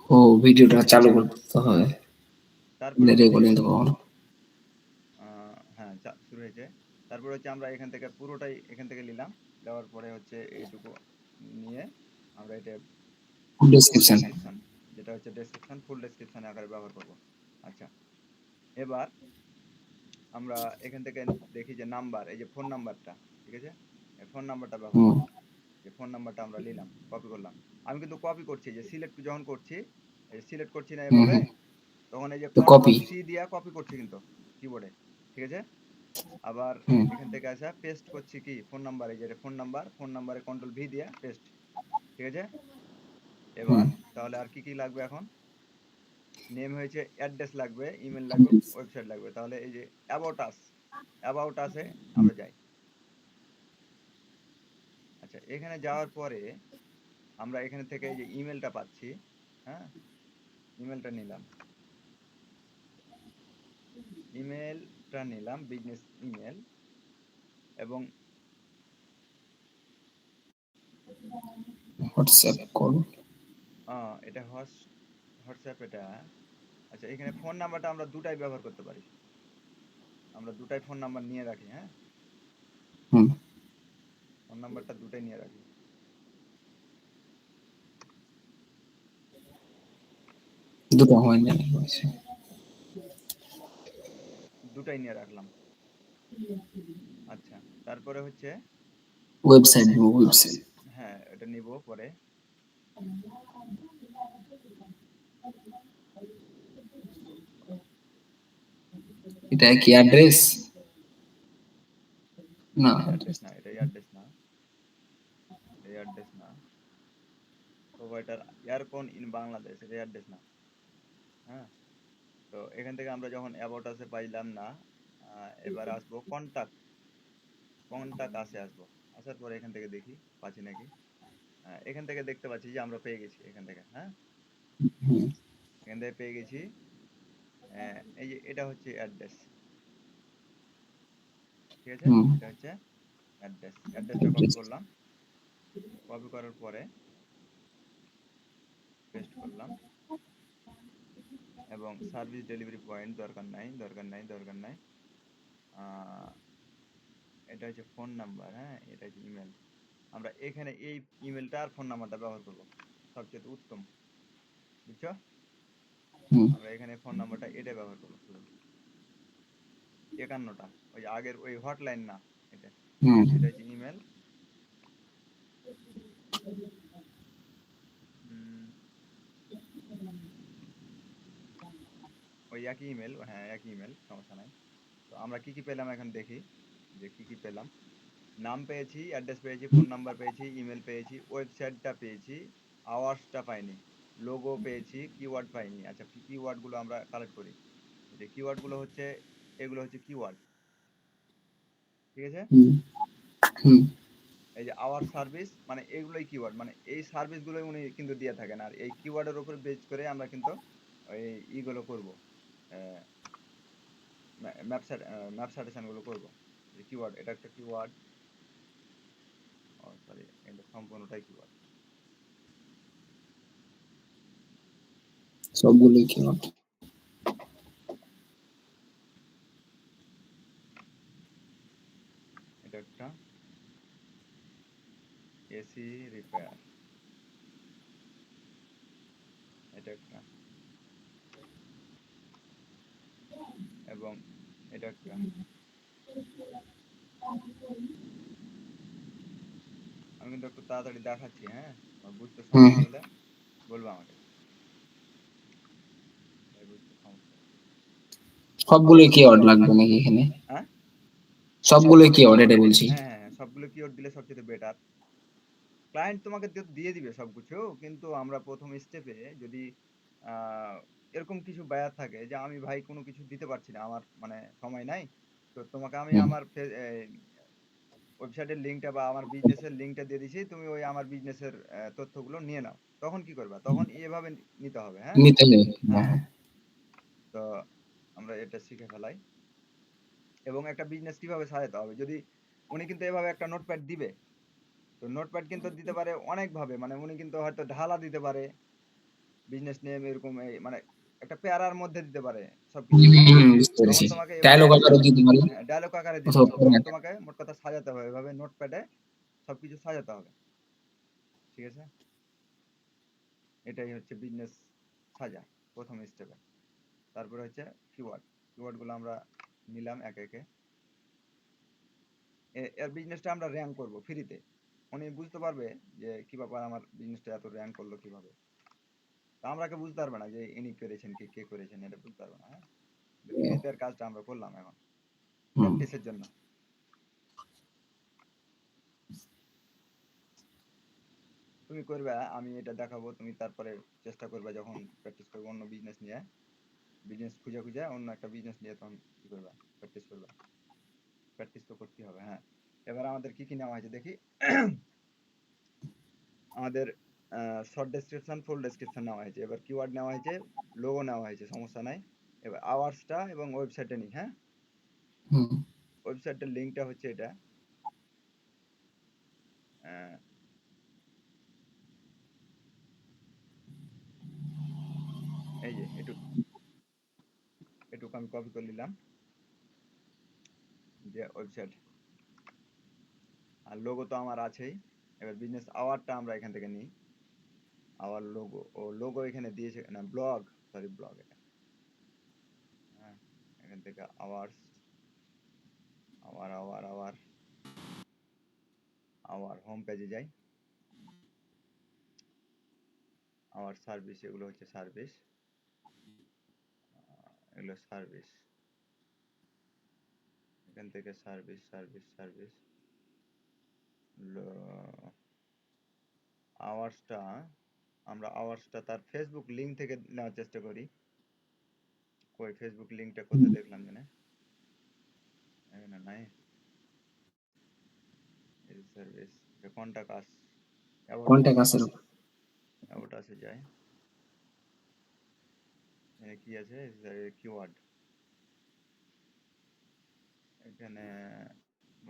ও ভিডিওটা চালু করতে হবে। তারপরে হচ্ছে রেকর্ডিং তো কখনো। হ্যাঁ শুরু হয়েছে। তারপরে হচ্ছে আমরা এখান থেকে পুরোটাই এখান থেকে নিলাম, দেওয়ার পরে হচ্ছে এইটুকু নিয়ে আমরা এটা ফুল ডেসক্রিপশন। ডেসক্রিপশন, যেটা হচ্ছে ডেসক্রিপশন, ফুল ডেসক্রিপশন আকারে ব্যবহার করব। আচ্ছা, এবার আমরা এখান থেকে দেখি যে নাম্বার, এই যে ফোন নাম্বারটা, ঠিক আছে, এই ফোন নাম্বারটা ব্যবহার হুম করব। যে ফোন নাম্বারটা আমরা নিলাম, কপি করলাম। আমি কিন্তু কপি করছি, যে সিলেক্ট যখন করছি, এই সিলেক্ট করছি না হুম এভাবে, হুম। তখন এই যে তো কন্ট্রোল কপি। সি দিয়া কপি করছি কিন্তু কিবোর্ডে, ঠিক আছে। আবার হুম এখান থেকে আসা পেস্ট করছি কি ফোন নাম্বার, এই যে ফোন নাম্বারে কন্ট্রোল ভি দিয়া পেস্ট, ঠিক আছে। হুম। এবার তাহলে আর কি কি লাগবে এখন? নেম হয়েছে, অ্যাড্রেস লাগবে, ইমেল লাগবে, ওয়েবসাইট লাগবে। তাহলে এই যে অ্যাবাউট আসে আমরা যাই। আচ্ছা, এখানে যাওয়ার পরে আমরা এখানে থেকে এই যে ইমেলটা পাচ্ছি, হ্যাঁ, ইমেলটা নিলাম, ইমেলটা নিলাম বিজনেস ইমেল। এবং হোয়াটসঅ্যাপ কল। এটা হোয়াটসঅ্যাপ এটা। আচ্ছা, এখানে ফোন নাম্বারটা আমরা দুটাই ব্যবহার করতে পারি, আমরা দুটাই ফোন নাম্বার নিয়ে রাখি, হ্যাঁ, হুম। ফোন নাম্বারটা দুটাই নিয়ে রাখি। দুটো হয় না। দুটাই নিয়ে রাখলাম। আচ্ছা, তারপরে হচ্ছে ওয়েবসাইট দিব, ওয়েবসাইট। হ্যাঁ, এটা নিব পরে। এটা কি অ্যাড্রেস? না এটা অ্যাড্রেস অ্যাড্রেস। না, এটা অ্যাড্রেস না, এটা অ্যাড্রেস না। প্রোভাইডার এয়ারকন ইন বাংলাদেশ, এটা অ্যাড্রেস না, হ্যাঁ। তো এখান থেকে আমরা যখন অ্যাবাউট আসে পাইলাম না, এবার আসবো কন্টাক্ট, কন্টাক্ট আসে আসবো। আসার পরে এখান থেকে দেখি পাচ্ছি নাকি। এখান থেকে দেখতে পাচ্ছি যে আমরা পেয়ে গেছি এখান থেকে, হ্যাঁ, হুম এখান থেকে পেয়ে গেছি। এই যে এটা হচ্ছে অ্যাড্রেস, ঠিক আছে, হুম। এটা হচ্ছে অ্যাড্রেসটা কপি অ্যাড্রেস। করলাম, কপি করার পরে পেস্ট করলাম। এবং সার্ভিস ডেলিভারি পয়েন্ট দরকার নাই, দরকার নাই, দরকার নাই। আহ, এটা হচ্ছে ফোন নাম্বার, হ্যাঁ, এটা হচ্ছে ইমেল। আমরা এখানে এই ইমেলটা আর ফোন নাম্বারটা ব্যবহার করব, সবচেয়ে উত্তম, বুঝছো। হুম আমরা এখানে ফোন নাম্বারটা এটা ব্যবহার করবো শুধু 51টা, ওই আগের ওই হটলাইন না, এটা, হুম। এটা হচ্ছে ইমেল। ওই একই ইমেল, হ্যাঁ একই ইমেল, সমস্যা নাই। তো আমরা কি কি পেলাম এখন দেখি, যে কি কি পেলাম। নাম পেয়েছি, অ্যাড্রেস পেয়েছি, ফোন নাম্বার পেয়েছি, ইমেল পেয়েছি, ওয়েবসাইটটা পেয়েছি, আওয়ার্সটা পাইনি, লোগো পেয়েছি, কিওয়ার্ড পাইনি। আচ্ছা, কিওয়ার্ডগুলো আমরা কালেক্ট করি। যে কিওয়ার্ডগুলো হচ্ছে, এগুলো হচ্ছে কিওয়ার্ড, ঠিক আছে। হুম হুম। এই যে আওয়ার সার্ভিস, মানে এগুলোই কিওয়ার্ড, মানে এই সার্ভিসগুলোই উনি কিন্তু দিয়ে থাকেন। আর এই কিওয়ার্ডের উপর বেস করে আমরা কিন্তু ওই ইগুলো করবো, ম্যাপ সাজেশনগুলো করবো। কিওয়ার্ড, এটা একটা কিওয়ার্ড, ও সরি, এটা সম্পূর্ণটাই কিওয়ার্ড। সবগুলোই কি নট? এটা একটা এসি রিপেয়ার, এটা একটা, এবং এটা একটা। আমি কিন্তু একটু তাড়াতাড়ি দেখাচ্ছি, হ্যাঁ, আমার বুঝতে হুম। সমস্যা হলে বলবো আমাকে, এই বুঝতে সমস্যা হচ্ছে। সবগুলোই কিওয়ার্ড লাগবে নাকি এখানে? হ্যাঁ, সবগুলোই কিওয়ার্ড এটা বলছি। হ্যাঁ, হ্যাঁ, হ্যাঁ, সবগুলো কিওয়ার্ড দিলে সবচেয়ে বেটার। ক্লায়েন্ট তোমাকে দিয়ে দিবে সবকিছু, কিন্তু আমরা প্রথম স্টেপে যদি আহ, এরকম কিছু বায়ার থাকে যে আমি ভাই কোনো কিছু দিতে পারছি না, আমার মানে সময় নাই, তো তোমাকে আমি হুম আমার ওয়েবসাইটের লিঙ্কটা বা আমার বিজনেসের লিঙ্কটা দিয়ে দিছি, তুমি ওই আমার বিজনেসের তথ্যগুলো নিয়ে নাও। তখন কি করবা? তখন এভাবে নিতে হবে, হ্যাঁ। নিতে হবে। হ্যাঁ, হ্যাঁ। তো আমরা এটা শিখে ফেলাই। এবং একটা বিজনেস কিভাবে সাজাতে হবে, যদি উনি কিন্তু এভাবে একটা নোটপ্যাড দিবে, তো নোটপ্যাড কিন্তু দিতে পারে অনেক ভাবে, মানে উনি কিন্তু হয়তো ঢালা দিতে পারে, বিজনেস নেম এরকম মানে একটা প্যারার মধ্যে দিতে পারে সবকিছু, হ্যাঁ? বুঝতে তখন পেরেছি। তোমাকে এভাবে ডায়ালগ আকারেও দিতে পারে হ্যাঁ, ডায়ালগ আকারে দিতে অথবা হবে। তখন ফরম্যাটে। তোমাকে মোট কথা সাজাতে হবে। এভাবে নোটপ্যাডে সবকিছু সাজাতে হবে। ঠিক আছে? এটাই হচ্ছে বিজনেস সাজা ১ম স্টেপে। তারপরে হচ্ছে কিওয়ার্ড। কিওয়ার্ড গুলো আমরা নিলাম একে, একে। এর বিজনেসটা আমরা র‍্যাঙ্ক করব ফ্রিতে। উনি বুঝতে পারবে যে কি ব্যাপার আমার বিজনেসটা এত র‍্যাঙ্ক করলো কিভাবে। তা আমরা কেউ বুঝতে পারবে না যে ইনি করেছেন কি কে করেছেন এটা বুঝতে পারবে না, হ্যাঁ? ফ্রিতে এর কাজটা আমরা করলাম এখন হুম, প্র্যাকটিসের জন্য। তুমি করবে, আমি এটা দেখাবো, তুমি তারপরে চেষ্টা করবে যখন প্র্যাকটিস করবে অন্য বিজনেস নিয়ে, বিজনেস খুঁজে খুঁজে অন্য একটা বিজনেস নিয়ে তখন কি করবে, প্র্যাকটিস করবে। প্র্যাকটিস তো করতেই হবে, হ্যাঁ। এবার আমাদের কি কি নেওয়া হয়েছে দেখি। আমাদের শর্ট ডেসক্রিপশন ফুল ডেসক্রিপশন নেওয়া হয়েছে। এবার কিওয়ার্ড নেওয়া হয়েছে, লোগো নেওয়া হয়েছে, সমস্যা নাই। এবার আওয়ার্সটা এবং ওয়েবসাইটে নিই, হ্যাঁ। হুম, ওয়েবসাইটের লিঙ্কটা হচ্ছে এটা, আহ, এই যে এটুকু আমি কপি করে নিলাম, যে ওয়েবসাইট। আর লোগো তো আমার আছেই। এবার বিজনেস আওয়ারটা আমরা এখান থেকে নিই। আওয়ার লোগো, ও লোগো এখানে দিয়েছে না, ব্লগ, সরি ব্লগ এটা, হ্যাঁ। এখান থেকে ours, our our our our home পেজে যাই। আওয়ার সার্ভিস, এগুলো হচ্ছে সার্ভিস, এগুলো সার্ভিস। এখান থেকে সার্ভিস সার্ভিস সার্ভিস আওয়ার্সটা, আমরা আওয়ার্সটা তার ফেসবুক লিঙ্ক থেকে নেওয়ার চেষ্টা করি। কই ফেসবুক লিঙ্কটা হুম। কোথায় দেখলাম জানে, এখানে নাই। এই সার্ভিস, এটা contact us, about us, contact আসার উপর। অ্যাবাউট আসে যায়। এখানে কি আছে, কিওয়ার্ড, এখানে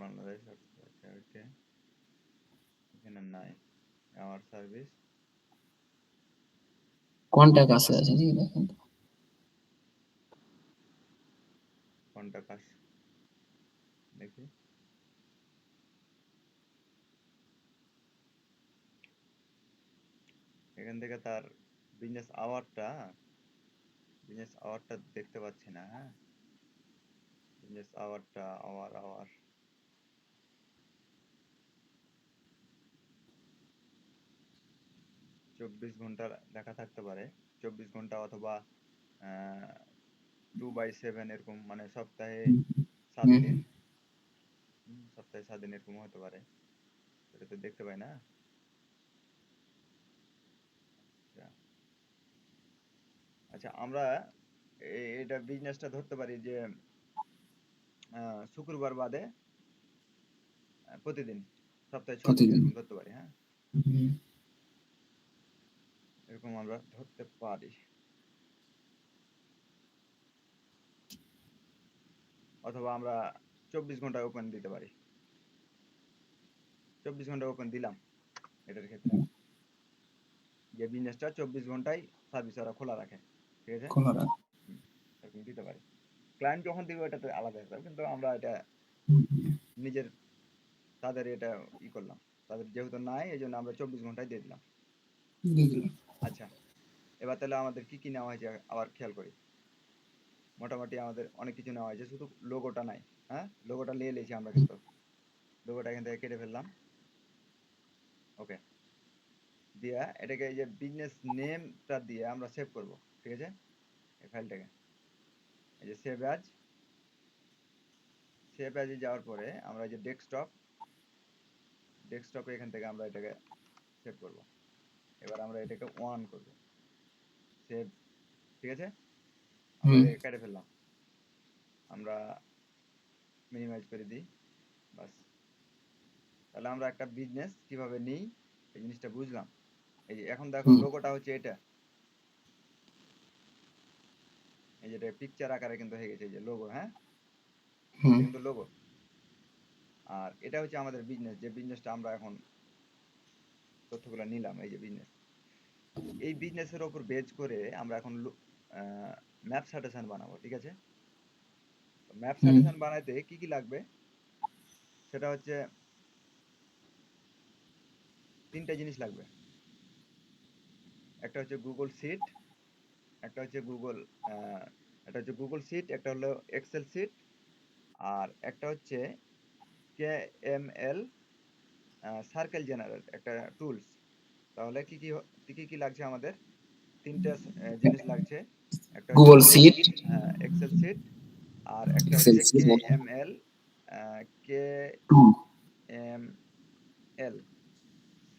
বাংলাদেশ, এখানে নাই। আওয়ার সার্ভিস, কন্টাক্ট আছে আছে জি দেখেন। কন্টাক্ট আস, দেখি। এখান থেকে তার বিজনেস আওয়ারটা দেখতে পাচ্ছি না, হ্যাঁ। বিজনেস আওয়ারটা, আওয়ার আওয়ার 24 ঘন্টা লেখা থাকতে পারে, 24 ঘন্টা অথবা 2/7 এরকম, মানে সপ্তাহে হুম, 7 দিন। সপ্তাহে 7 দিন এরকম হতে পারে, এটা তো দেখতে পাই না। আচ্ছা, আচ্ছা, আমরা এটা বিজনেসটা ধরতে পারি যে শুক্রবার বাদে প্রতিদিন, সপ্তাহে 6 দিন প্রতিদিন। এরকম ধরতে পারি, হ্যাঁ। হুম, এরকম আমরা ধরতে পারি, অথবা আমরা 24 ঘন্টা ওপেন দিতে পারি। 24 ঘন্টা ওপেন দিলাম এটার ক্ষেত্রে, যে বিজনেসটা 24 ঘন্টায় সার্ভিস ওরা খোলা রাখে, ঠিক আছে। খোলা রাখ। হুম, এরকম দিতে পারি। ক্লায়েন্ট যখন দিবে এটা তো আলাদা ব্যাপার, কিন্তু আমরা এটা হুম, নিজের, তাদের এটা করলাম, তাদের যেহেতু নাই এই জন্য আমরা 24 ঘন্টায় দিয়ে দিলাম। দিয়ে দিলাম। আচ্ছা, এবার তাহলে আমাদের কি কি নেওয়া হয়েছে আবার খেয়াল করি। মোটামুটি আমাদের অনেক কিছু নেওয়া হয়েছে, শুধু লোগোটা নাই, হ্যাঁ। লোগোটা নিয়ে নিয়েছি আমরা, কিন্তু লোগোটা এখান থেকে কেটে ফেললাম, ওকে। দিয়ে এটাকে এই যে বিজনেস নেমটা দিয়ে আমরা সেভ করব, ঠিক আছে। এই ফাইলটাকে, এই যে সেভ অ্যাজে যাওয়ার পরে আমরা এই যে ডেস্কটপে এখান থেকে আমরা এটাকে সেভ করব। এবার আমরা এটাকে অন করব, সেভ, ঠিক আছে। আমরা হুম, এটাকে কেটে ফেললাম, আমরা মিনিমাইজ করে দিই, বাস। তাহলে আমরা একটা বিজনেস কিভাবে নিই এই জিনিসটা বুঝলাম। এই যে এখন দেখো হুম, লোগোটা হচ্ছে এটা, এই যেটা পিকচার আকারে কিন্তু হয়ে গেছে, এই যে লোগো, হ্যাঁ। হুম, এটা কিন্তু লোগো। আর এটা হচ্ছে আমাদের বিজনেস, যে বিজনেসটা আমরা এখন তথ্যগুলো নিলাম, এই যে বিজনেস। এই বিজনেসের উপর বেজ করে আমরা এখন ম্যাপ সাজেশন বানাবো, ঠিক আছে? ম্যাপ হুম সাজেশন বানাইতে কি কি লাগবে সেটা হচ্ছে তিনটা জিনিস লাগবে। একটা হচ্ছে গুগল শিট, একটা হচ্ছে গুগল একটা হচ্ছে গুগল শিট, একটা হলো এক্সেল শিট, আর একটা হচ্ছে KML সার্কেল জেনারেট একটা টুলস। তাহলে কি কি লাগছে আমাদের? তিনটা জিনিস লাগছে। একটা হচ্ছে গুগল গুগল, সিট, হ্যাঁ, এক্সেল শিট, আর একটা এক্সেল হচ্ছে sheet, KML K to M L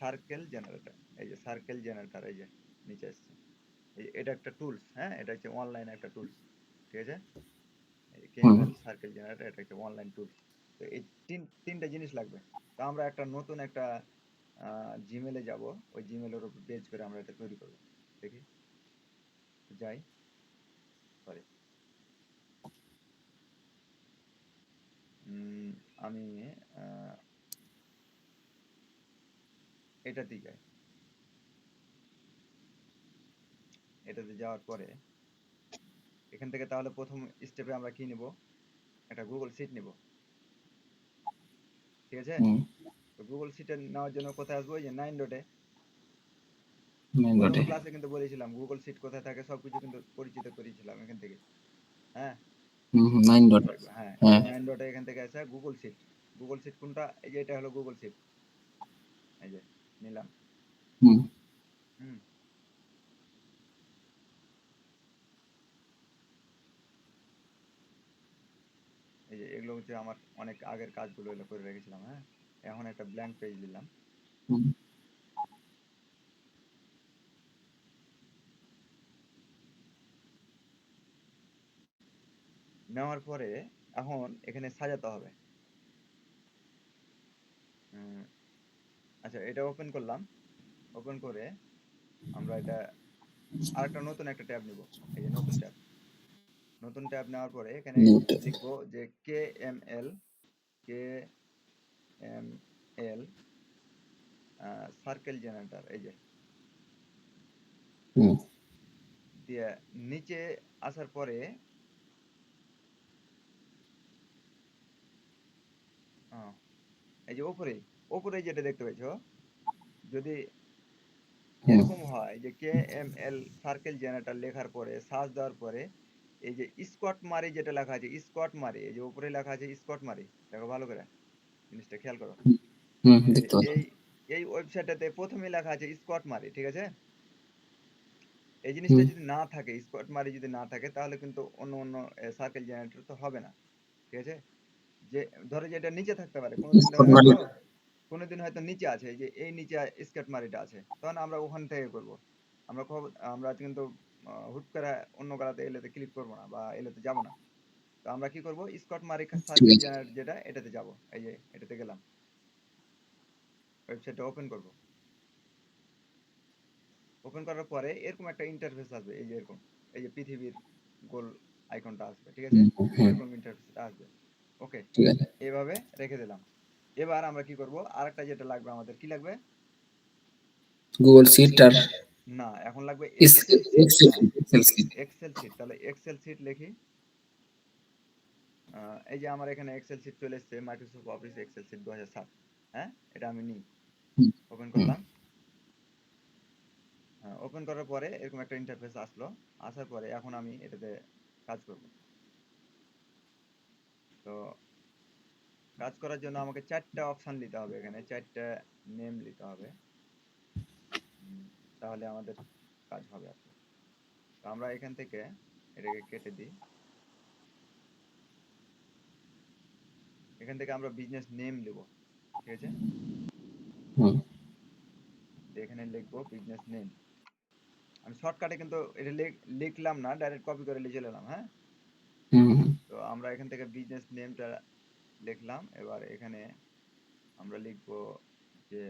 circle generator. এই যে সার্কেল জেনারেটর, এই যে নিচে আসছে, এটা একটা টুলস, হ্যাঁ, এটা হচ্ছে অনলাইন একটা টুলস, ঠিক আছে? এই হুম কেএমএল সার্কেল জেনারেটর এটা একটা অনলাইন টুলস। তো এই তিনটা জিনিস লাগবে। তো আমরা একটা নতুন একটা জিমেলে যাব, ওই জিমেলের উপর বেজ করে আমরা এটা তৈরি করব। দেখি, যাই, সরি, আমি আহ, এটাতেই যাই। এটাতে যাওয়ার পরে এখান থেকে তাহলে প্রথম স্টেপে আমরা কি নিব? একটা গুগল শিট নিব, ঠিক আছে? হুম তো গুগল শিটে নেওয়ার জন্য কোথায় আসবো? এই যে 9 ডটে। মেন প্রথম ডটে। ক্লাসে কিন্তু বলেছিলাম গুগল শিট কোথায় থাকে সবকিছু কিন্তু পরিচিত করিয়েছিলাম এখান থেকে, হ্যাঁ। হুম 9 ডট। মনে রাখবে, হ্যাঁ, এই যে হ্যাঁ 9 ডটে এখান থেকে আছে গুগল শিট। গুগল শিট কোনটা? এই যে এটা হলো গুগল শিট, এই যে নিলাম। হুম হুম, এই যে এগুলো হচ্ছে আমার অনেক আগের কাজগুলো এগুলো করে রেখেছিলাম, হ্যাঁ। এখন একটা ব্ল্যাঙ্ক পেজ দিলাম। হুম নেওয়ার পরে এখন এখানে সাজাতে হবে। উম, আচ্ছা, এটা ওপেন করলাম। ওপেন করে আমরা এটা আরেকটা নতুন একটা ট্যাব নিব। এই যে নতুন ট্যাব, নতুন ট্যাব নেওয়ার পরে এখানে নিউটন। লিখবো যে KML সার্কেল জেনারেটর, এই যে হুম দিয়ে নিচে আসার পরে আহ, এই যে ওপরে, ওপরে যেটা দেখতে পেয়েছো, যদি হুম এরকম হয় যে KML সার্কেল জেনারেটর লেখার পরে সার্চ দেওয়ার পরে এই যে স্কট মারি যেটা লেখা আছে, স্কট মারি, এই যে উপরে লেখা আছে স্কট মারি, দেখো ভালো করে, জিনিসটা খেয়াল করো। হুম এই যে দেখতে পাচ্ছি। এই ওয়েবসাইটটাতে প্রথমে লেখা আছে স্কট মারি, ঠিক আছে? এই জিনিসটা হুম যদি না থাকে, স্কট মারি যদি না থাকে, তাহলে কিন্তু অন্য অন্য সার্কেল জেনারেটর তো হবে না, ঠিক আছে? যে ধরো যে এটা নিচে থাকতে পারে, কোনোদিন স্পট দেখা গেল মারি। কোনোদিন হয়তো নিচে আছে, এই যে এই নিচে স্কেট মারিটা আছে, তখন আমরা ওখান থেকে করব। আমরা কিন্তু হুট করে অন্য গাড়াতে এলেতে ক্লিক করবো না বা এলেতে যাব না। তো আমরা কি করব? স্কট মারি ঠিক সার্কেল আছে। জেনারেট যেটা, এটাতে যাব। এই যে এটাতে গেলাম, ওয়েবসাইটটা ওপেন করব। ওপেন করার পরে এরকম একটা ইন্টারফেস আসবে, এই যে এরকম, এই যে পৃথিবীর গোল আইকনটা আসবে, ঠিক আছে? হুম এরকম ইন্টারফেসটা আসবে। ওকে, ঠিক আছে। এভাবে রেখে দিলাম। এবার আমরা কি করব? আরেকটা যেটা লাগবে আমাদের, কি লাগবে? গুগল সিট আর না, এখন লাগবে এক্সেল শিট, এক্সেল হ্যাঁ, এক্সেল সিট। Excel sheet. তাহলে এক্সেল শিট লিখি। এই যে আমার এখানে এক্সেল শিট চলে এসেছে, মাইক্রোসফট অফিস এক্সেল শিট 2007, হ্যাঁ, এটা আমি নিই। হুম ওপেন হুম করলাম। ওপেন করার পরে এরকম একটা ইন্টারফেস আসলো। আসার পরে এখন আমি এটাতে কাজ করব। তো কাজ করার জন্য আমাকে 4টা অপশন নিতে হবে, এখানে 4টা নেম নিতে হবে। উম, তাহলে আমাদের কাজ হবে আর কি। তো আমরা এখান থেকে এটাকে কেটে দিই। এখান থেকে আমরা বিজনেস নেম নেব, ঠিক আছে? হুম তো এখানে লিখবো বিজনেস নেম। আমি শর্টকাটে কিন্তু এটা লিখলাম না, ডাইরেক্ট কপি করে লিখে নিলাম, হ্যাঁ। হুম হুম তো আমরা এখান থেকে বিজনেস নেমটা লিখলাম। এবার এখানে আমরা লিখবো যে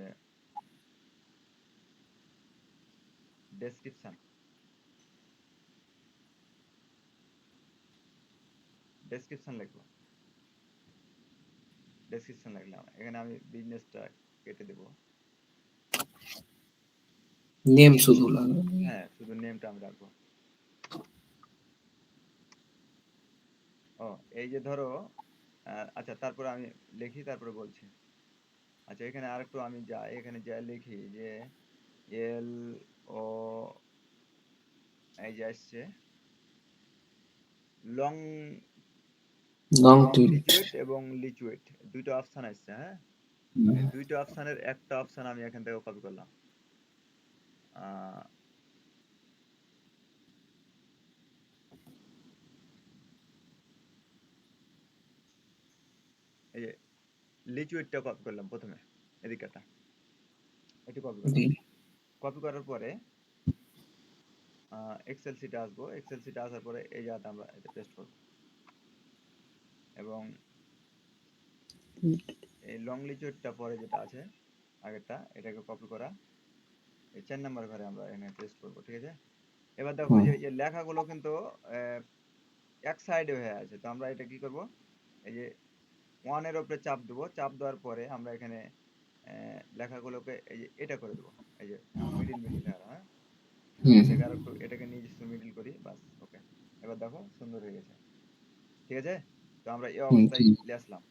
ডেসক্রিপশন, ডেসক্রিপশন লিখবো। ডেসক্রিপশন লিখলাম, এখানে আমি বিজনেসটা কেটে দেব। নেম শুধু লাগবে। হ্যাঁ, শুধু নেমটা আমি রাখবো। ও এই যে ধরো আচ্ছা তারপরে আমি লিখি তারপরে বলছি। আচ্ছা এখানে আরেকটু আমি যাই, এখানে যাই লিখি যে এল ও এই যে আসছে লং লংটিউড। লিচুয়েট এবং লিচুয়েট দুইটা অপশন আসছে। হ্যাঁ, এই দুইটা অপশনের একটা অপশন আমি এখান থেকে কপি করলাম। আহ, এই যে লিচুয়েটটা কপি করলাম প্রথমে, এদিকটা একটু কপি করলাম। কপি করার পরে এক্সেল সিটে আসবো, এক্সেল সিটে আসার পরে এই জায়গাটা আমরা এটা পেস্ট করব এবং এই লং লিচুয়েটটা পরে যেটা আছে আগেরটা এটাকে কপি করা এই 4 নাম্বার ঘরে আমরা এখানে পেস্ট করব। ঠিক আছে, এবার দেখো যে এই লেখাগুলো কিন্তু আহ, এক সাইডে হয়ে আছে, তো আমরা এটা কি করব, এই যে ওয়ানের উপরে চাপ দেবো, চাপ দেওয়ার পরে আমরা এখানে লেখাগুলোকে এই যে এটা করে দেবো, এই যে মিডিল মিডিল লেখা। হ্যাঁ, এটাকে আর একটু এটাকে নিজস্ব মিডিল করি, বাস ওকে। এবার দেখো সুন্দর হয়ে গেছে। ঠিক আছে, তো আমরা এই অবস্থায় চলে আসলাম।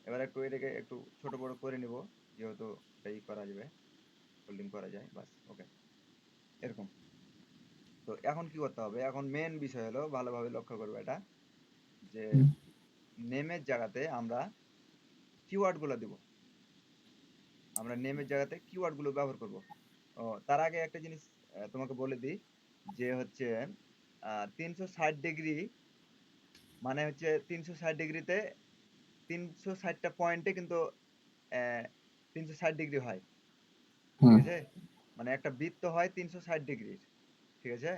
এবার একটু এটাকে একটু ছোট বড় করে নিব, যেহেতু এটাই করা যাবে, হোল্ডিং করা যায়, বাস ওকে এরকম। তো এখন কি করতে হবে, এখন মেন বিষয় হলো ভালোভাবে লক্ষ্য করবে এটা, যে নেমের জায়গাতে আমরা কিওয়ার্ড গুলো দিব, আমরা নেমের জায়গাতে কিওয়ার্ড গুলো ব্যবহার করব। ও তার আগে একটা জিনিস তোমাকে বলে দিই, যে হচ্ছে 360 ডিগ্রি মানে হচ্ছে 360 ডিগ্রিতে 360টা পয়েন্টে কিন্তু 360 ডিগ্রি হয়। ঠিক আছে, মানে একটা বৃত্ত হয় 360 ডিগ্রির। ঠিক আছে,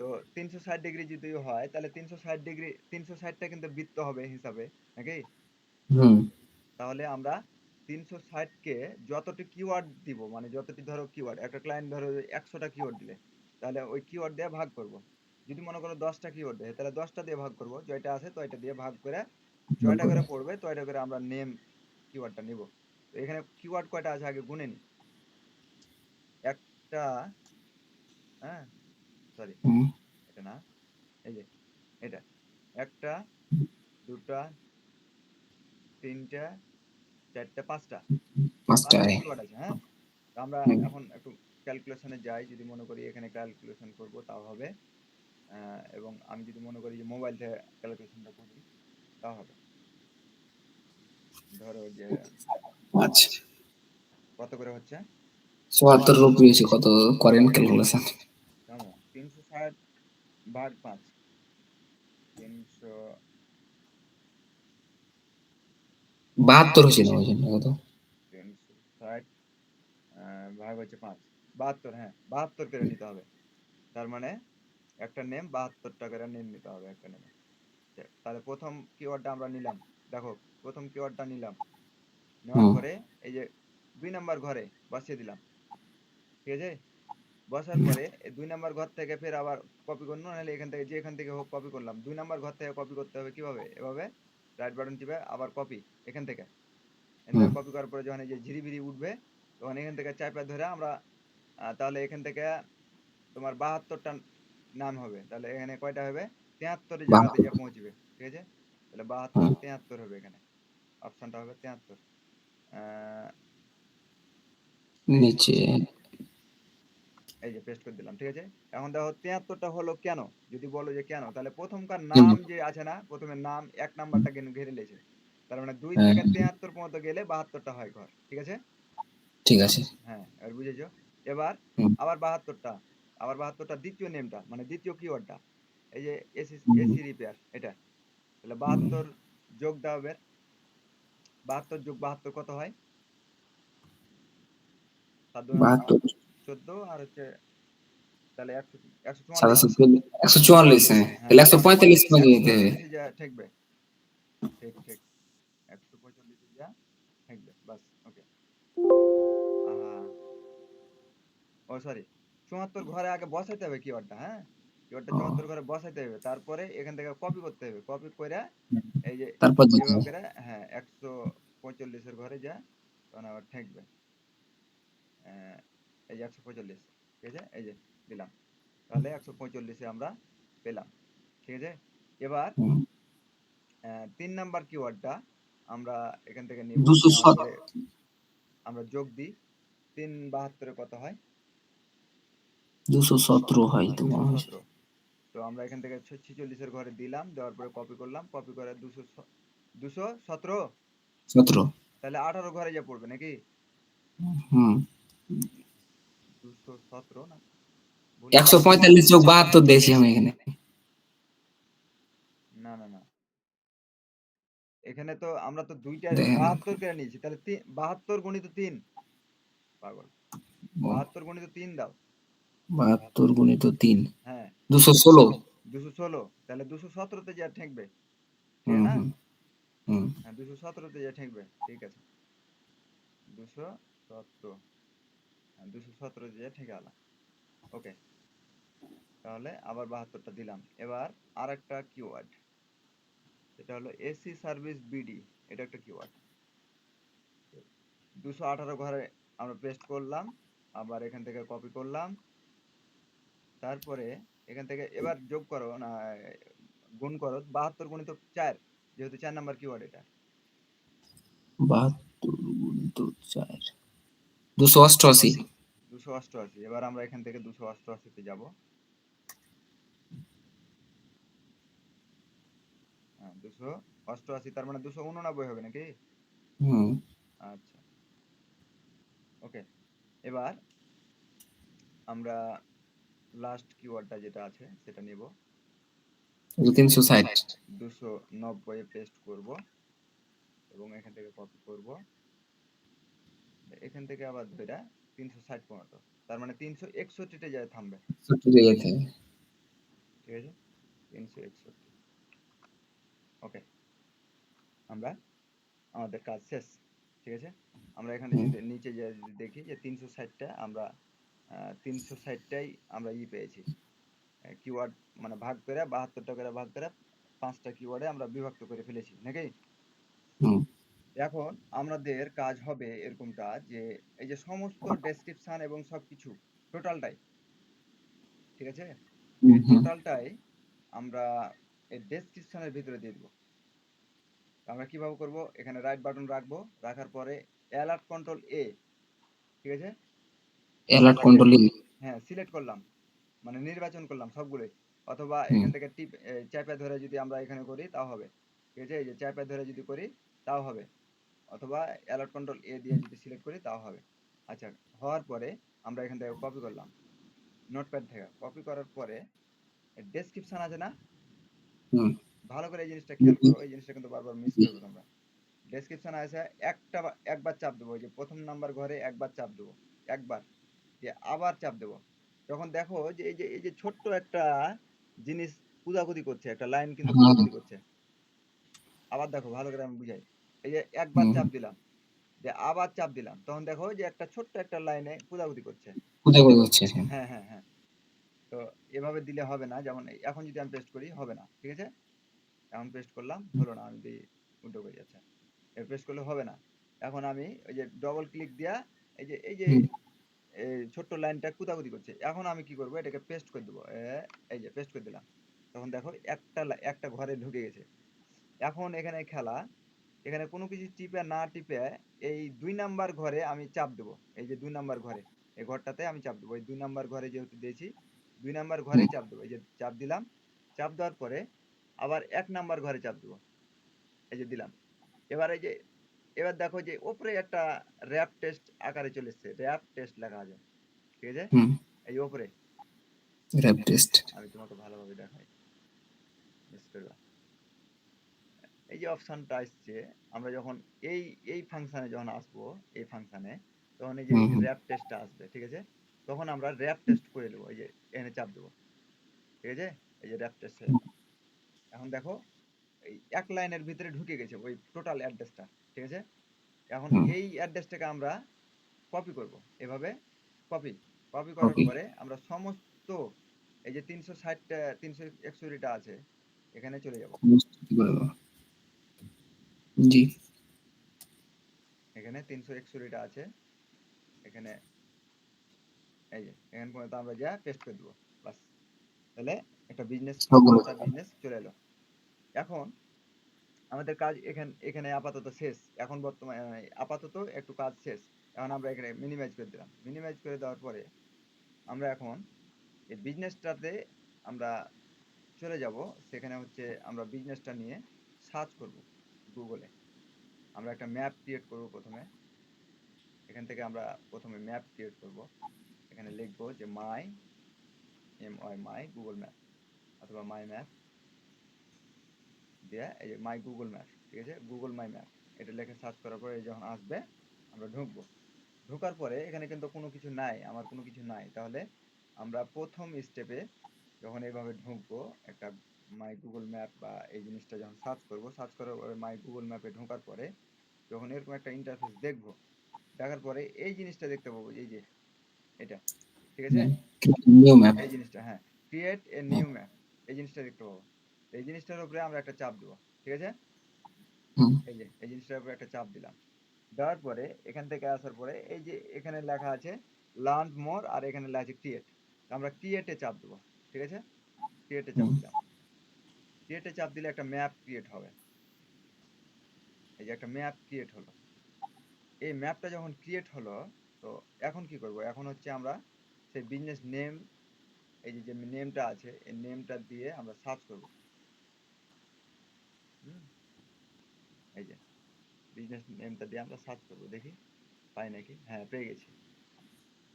তো 360 ডিগ্রি যদি হয় তাহলে 360 ডিগ্রি 360টা কিন্তু বৃত্ত হবে হিসাবে নাকি। তাহলে আমরা 360কে যতটি কিওয়ার্ড দিব, মানে যতটি ধরো কিওয়ার্ড একটা ক্লায়েন্ট ধরো 100টা কিওয়ার্ড দিলে, তাহলে ওই কিওয়ার্ড দিয়ে ভাগ করব। যদি মনে করো 10টা কিওয়ার্ড দেয় তাহলে 10টা দিয়ে ভাগ করব, জয়টা আছে তো এটা দিয়ে ভাগ করে জয়টা করে পড়বে তো এটা করে আমরা নেম কিওয়ার্ডটা নিব। তো এখানে কিওয়ার্ড কয়টা আছে আগে গুনে নি। একটা, হ্যাঁ সরি এটা না, এই যে এটা একটা, দুটা, তিনটা, চারটা, পাঁচটা, পাঁচটা কিওয়ার্ড আছে। হ্যাঁ, তো আমরা এখন একটু ক্যালকুলেশনে যাই, যদি মনে করি এখানে ক্যালকুলেশন করব তাও হবে, এবং আমি যদি মনে করি যে মোবাইল থেকে ক্যালকুলেশনটা করি তাও হবে। ধরো যে আচ্ছা, কত করে হচ্ছে ৭৪ রুপি হয়েছে, কত করেন ক্যালকুলেশন? কেমন 360 ভাগ 5, 300 ৭২ হয়েছে না ওই জন্য কত? 360 ভাগ হচ্ছে 5, 72। হ্যাঁ 72 করে নিতে হবে, তার মানে একটা নেম 72 টাকার নেম নিতে হবে একটা নেমে। তাহলে প্রথম কিওয়ার্ডটা আমরা নিলাম, দেখো প্রথম কিওয়ার্ডটা নিলাম, নেওয়ার পরে এই যে 2 নাম্বার ঘরে বসিয়ে দিলাম। ঠিক আছে, বসার পরে এই 2 নাম্বার ঘর থেকে ফের আবার কপি করবো, নাহলে এখান থেকে যে এখান থেকে হোক কপি করলাম। 2 নাম্বার ঘর থেকে কপি করতে হবে কিভাবে, এভাবে রাইট বাটন টিপে আবার কপি, এখান থেকে কপি করার পরে যখন এই যে ঝিরিবিরি উঠবে তখন এখান থেকে চাপা ধরে আমরা তাহলে এখান থেকে তোমার 72টা নাম হবে, তাহলে এখানে কয়টা হবে 73 জায়গাতে যা পৌঁছবে। ঠিক আছে, তাহলে 72 73 হবে, এখানে অপশনটা হবে 73। এই যে নিচে এই যে পেস্ট করে দিলাম। ঠিক আছে, এখন দেখো 73টা হলো কেন, যদি বলো যে কেন, তাহলে প্রথমকার নাম যে আছে না, প্রথমে নাম 1 নাম্বারটা ঘিরে লেছে, তার মানে 2 থেকে 73 পর্যন্ত গেলে 72টা হয় ঘর। ঠিক আছে, ঠিক আছে। হ্যাঁ এবার বুঝেছো। এবার আবার 72টা, আবার 72টা দ্বিতীয় নেমটা মানে দ্বিতীয় কিওয়ার্ডটা, এই যে এসি এসি রিপেয়ার এটা, তাহলে 72 যোগ দাও এবার, 72 যোগ 72 কত হয়, 7 দুগুণে 14 আর হচ্ছে তাহলে 100 144। 144, হ্যাঁ হ্যাঁ তাহলে 145 145, মানে যেতে হবে। 145 যা ঠেকবে, ঠিক ঠিক 145 যা ঠেকবে, বাস ওকে। আহা, ও সরি 74 ঘরে আগে বসাইতে হবে কিওয়ার্ডটা। হ্যাঁ, কিওয়ার্ডটা 74 ঘরে বসাইতে হবে, তারপরে এখান থেকে কপি করতে হবে, কপি করে এই যে তারপর যেতে এভাবে হবে। করে, হ্যাঁ 145 এর ঘরে যা তখন আবার ঠেকবে। এই যে 145, ঠিক আছে, এই যে দিলাম, তাহলে 145 আমরা পেলাম, ঠিক আছে। এবার 3 নাম্বার কিওয়ার্ডটা আমরা এখান থেকে নিব, নেওয়ার 217 পরে আমরা যোগ দিই। 3 72 কত হয়? 217 হয় তো মনে হয়। 217। তো আমরা এখান থেকে 46 এর ঘরে দিলাম, দেওয়ার পরে কপি করলাম, কপি করে 217, 17। তাহলে 18 ঘরে যা পড়বে নাকি? হুম 217 না, ভুল লিখছি। 145 + 72 দিয়েছি আমি এখানে। না না না, এখানে তো আমরা তো দুইটা দেখেন 72 করে নিয়েছি, তাহলে 72 গুণিত 3, পাগল, 72 গুণিত 3 দাও। 72 × 3 হ্যাঁ 216। 216, তাহলে 217 তে যা ঠেকবে, ঠিক আছে হুম না? হুম হুম। হ্যাঁ 217 তে যা ঠেকবে, ঠিক আছে, 217, হ্যাঁ 217 তে যা ঠেকে আলা, ওকে। তাহলে আবার 72টা দিলাম। এবার আর একটা কিওয়ার্ড, সেটা হলো এসি সার্ভিস বিডি, এটা একটা কিওয়ার্ড। 218 ঘরে আমরা পেস্ট করলাম, আবার এখান থেকে কপি করলাম, তারপরে এখান থেকে এবার যোগ করো না, গুণ করো 72 গুণিত 4, যেহেতু 4 নাম্বার কিওয়ার্ড এটা। 72 × 4 288। 288, এবার আমরা এখান থেকে 288 তে যাব। হ্যাঁ 288, তার মানে 289 হবে নাকি? হুম। আচ্ছা, ওকে। এবার আমরা লাস্ট কিওয়ার্ডটা যেটা আছে সেটা নেব, 360। 290 এ পেস্ট করব এবং এখান থেকে কপি করব, এখান থেকে আবার ধইরা 360 পর্যন্ত, তার মানে 361 তে যায় থামবে, 60 জায়গাতে। ঠিক আছে, 361, ওকে। আমরা আমাদের কাজ শেষ, ঠিক আছে। আমরা এখানে হুম যদি নিচে যে যদি দেখি যে 360টা আমরা 360টাই আমরা পেয়েছি, কিওয়ার্ড মানে ভাগ করে 72টা করে ভাগ করে 5টা কিওয়ার্ডে আমরা বিভক্ত করে ফেলেছি নাকি? হুম এখন আমাদের কাজ হবে এরকমটা যে এই যে সমস্ত ডেসক্রিপশন এবং সবকিছু টোটালটাই, ঠিক আছে, হুম এই হুম। টোটালটাই আমরা এই ডেসক্রিপশনের ভিতরে দিয়ে দেবো। আমরা কিভাবে করব, এখানে রাইট বাটন রাখবো, রাখার পরে অ্যালার্ট কন্ট্রোল এ, ঠিক আছে, অ্যালার্ট আমরা কন্ট্রোল ই। হ্যাঁ সিলেক্ট করলাম, মানে নির্বাচন করলাম সবগুলোই, অথবা হুম এখান থেকে চাপে ধরে যদি আমরা এখানে করি তাও হবে, ঠিক আছে, এই যে চাপে ধরে যদি করি তাও হবে, অথবা অ্যালার্ট কন্ট্রোল এ দিয়ে যদি সিলেক্ট করি তাও হবে। আচ্ছা, হওয়ার পরে আমরা এখান থেকে কপি করলাম, নোটপ্যাড থেকে কপি করার পরে ডেসক্রিপশন আছে না, হুম। ভালো করে এই জিনিসটা খেয়াল করো, এই জিনিসটা কিন্তু বারবার মিস করবে তোমরা। ডেসক্রিপশন আছে, একবার চাপ দেবো, ওই যে প্রথম নাম্বার ঘরে একবার চাপ দেবো, একবার দিয়ে আবার চাপ দেবো, যখন দেখো যে এই যে ছোট্ট একটা জিনিস কুদাকুদি করছে, একটা লাইন কিন্তু হুম কুদাকুদি করছে, আবার দেখো ভালো করে আমি বুঝাই, এই যে একবার হুম। চাপ দিলাম, যে আবার চাপ দিলাম, তখন দেখো যে একটা ছোট্ট একটা লাইনে কুদাকুদি করছে। কোথায় কোথায় হচ্ছে? হ্যাঁ। হ্যাঁ হ্যাঁ হ্যাঁ, তো এভাবে দিলে হবে না, যেমন এখন যদি আমি পেস্ট করি হবে না, ঠিক আছে, এখন পেস্ট করলাম হলো না, আমি দিই উল্টো করে, আচ্ছা পেস্ট করলে হবে না। এখন আমি ওই যে ডবল ক্লিক দিয়া এই যে হুম এই ছোট্ট লাইনটা কুদাকুদি করছে, এখন আমি কি করব, এটাকে পেস্ট করে দেবো, এই যে পেস্ট করে দিলাম, তখন দেখো একটা ঘরে ঢুকে গেছে। এখন এখানে খেলা, এখানে কোনো কিছু টিপে না টিপে এই 2 নাম্বার ঘরে আমি চাপ দেবো, এই যে 2 নাম্বার ঘরে, এই ঘরটাতে আমি চাপ দেবো, এই 2 নাম্বার ঘরে যেহেতু দিয়েছি 2 নাম্বার ঘরে হুম চাপ দেবো, এই যে চাপ দিলাম, চাপ দেওয়ার পরে আবার 1 নাম্বার ঘরে চাপ দেবো, এই যে দিলাম। এবার এই যে এবার দেখো যে ওপরে একটা র্যাপ টেস্ট আকারে চলে এসছে, র্যাপ টেস্ট লেখা আছে, ঠিক আছে, হুম। এই ওপরে, র‍্যাপ টেস্ট। আমি তোমাকে ভালোভাবে দেখাই, মিস করবা, এই যে অপশনটা আসছে, আমরা যখন এই এই ফাংশনে যখন আসবো, এই ফাংশনে তখন এই যে হুম এই যে হুম র্যাপ টেস্টটা আসবে, ঠিক আছে, তখন আমরা র্যাপ টেস্ট করে দেবো, এই যে এখানে চাপ দেবো, ঠিক আছে, এই যে র্যাপ টেস্ট হয়ে গেল। এখন দেখো এই এক লাইনের ভিতরে ঢুকে গেছে ওই টোটাল অ্যাড্রেসটা, ঠিক আছে। এখন হুম। এই অ্যাড্রেসটাকে আমরা কপি করব, এভাবে কপি কপি করার কপি। পরে আমরা সমস্ত এই যে 360টা 361টা আছে এখানে চলে যাব, কি করে দেবো? জি। এখানে 361টা আছে, এখানে এই যে এখান পর্যন্ত আমরা যা পেস্ট করে দেবো, বাস। তাহলে একটা বিজনেস, সবগুলো একটা বিজনেস চলে এলো। এখন আমাদের কাজ এখানে আপাতত শেষ। এখন বর্তমানে আপাতত একটু কাজ শেষ। এখন আমরা এখানে মিনিমাইজ করে দিলাম। মিনিমাইজ করে দেওয়ার পরে আমরা এখন এই বিজনেসটাতে আমরা চলে যাব। সেখানে হচ্ছে আমরা বিজনেসটা নিয়ে সার্চ করব গুগলে। আমরা একটা ম্যাপ ক্রিয়েট করব প্রথমে। এখান থেকে আমরা প্রথমে ম্যাপ ক্রিয়েট করব। এখানে লিখবো যে মাই গুগল ম্যাপ অথবা মাই ম্যাপ দিয়ে এই যে মাই গুগল ম্যাপ, ঠিক আছে, গুগল মাই ম্যাপ এটা লিখে সার্চ করার পরে যখন আসবে আমরা ঢুকবো। ঢোকার পরে এখানে কিন্তু কোনো কিছু নাই, আমার কোনো কিছু নাই। তাহলে আমরা প্রথম স্টেপে যখন এইভাবে ঢুকবো, একটা মাই গুগল ম্যাপ বা এই জিনিসটা যখন সার্চ করব, সার্চ করার পরে মাই গুগল ম্যাপে ঢোকার পরে যখন এরকম একটা ইন্টারফেস দেখবো, দেখার পরে এই জিনিসটা দেখতে পাবো, এই যে এটা, ঠিক আছে, নিউ ম্যাপ। এই জিনিসটা, হ্যাঁ, ক্রিয়েট এ নিউ ম্যাপ, এই জিনিসটা দেখতে পাবো। এই জিনিসটার উপরে আমরা একটা চাপ দেবো, ঠিক আছে। এই যে এই জিনিসটার উপরে একটা চাপ দিলাম। দেওয়ার পরে এখান থেকে আসার পরে এই যে এখানে লেখা আছে লার্ন মোর আর এখানে লেখা আছে ক্রিয়েট। আমরা ক্রিয়েটে চাপ দেবো, ঠিক আছে, ক্রিয়েটে চাপ দিলাম। ক্রিয়েটে চাপ দিলে একটা ম্যাপ ক্রিয়েট হবে। এই যে একটা ম্যাপ ক্রিয়েট হলো। এই ম্যাপটা যখন ক্রিয়েট হলো, তো এখন কি করব, এখন হচ্ছে আমরা সেই বিজনেস নেম, এই যে যে নেমটা আছে এই নেমটা দিয়ে আমরা সার্চ করব। এই যে বিজনেস নেমটা দিয়ে আমরা সার্চ করব, দেখি পাই নাকি। হ্যাঁ, পেয়ে গেছি।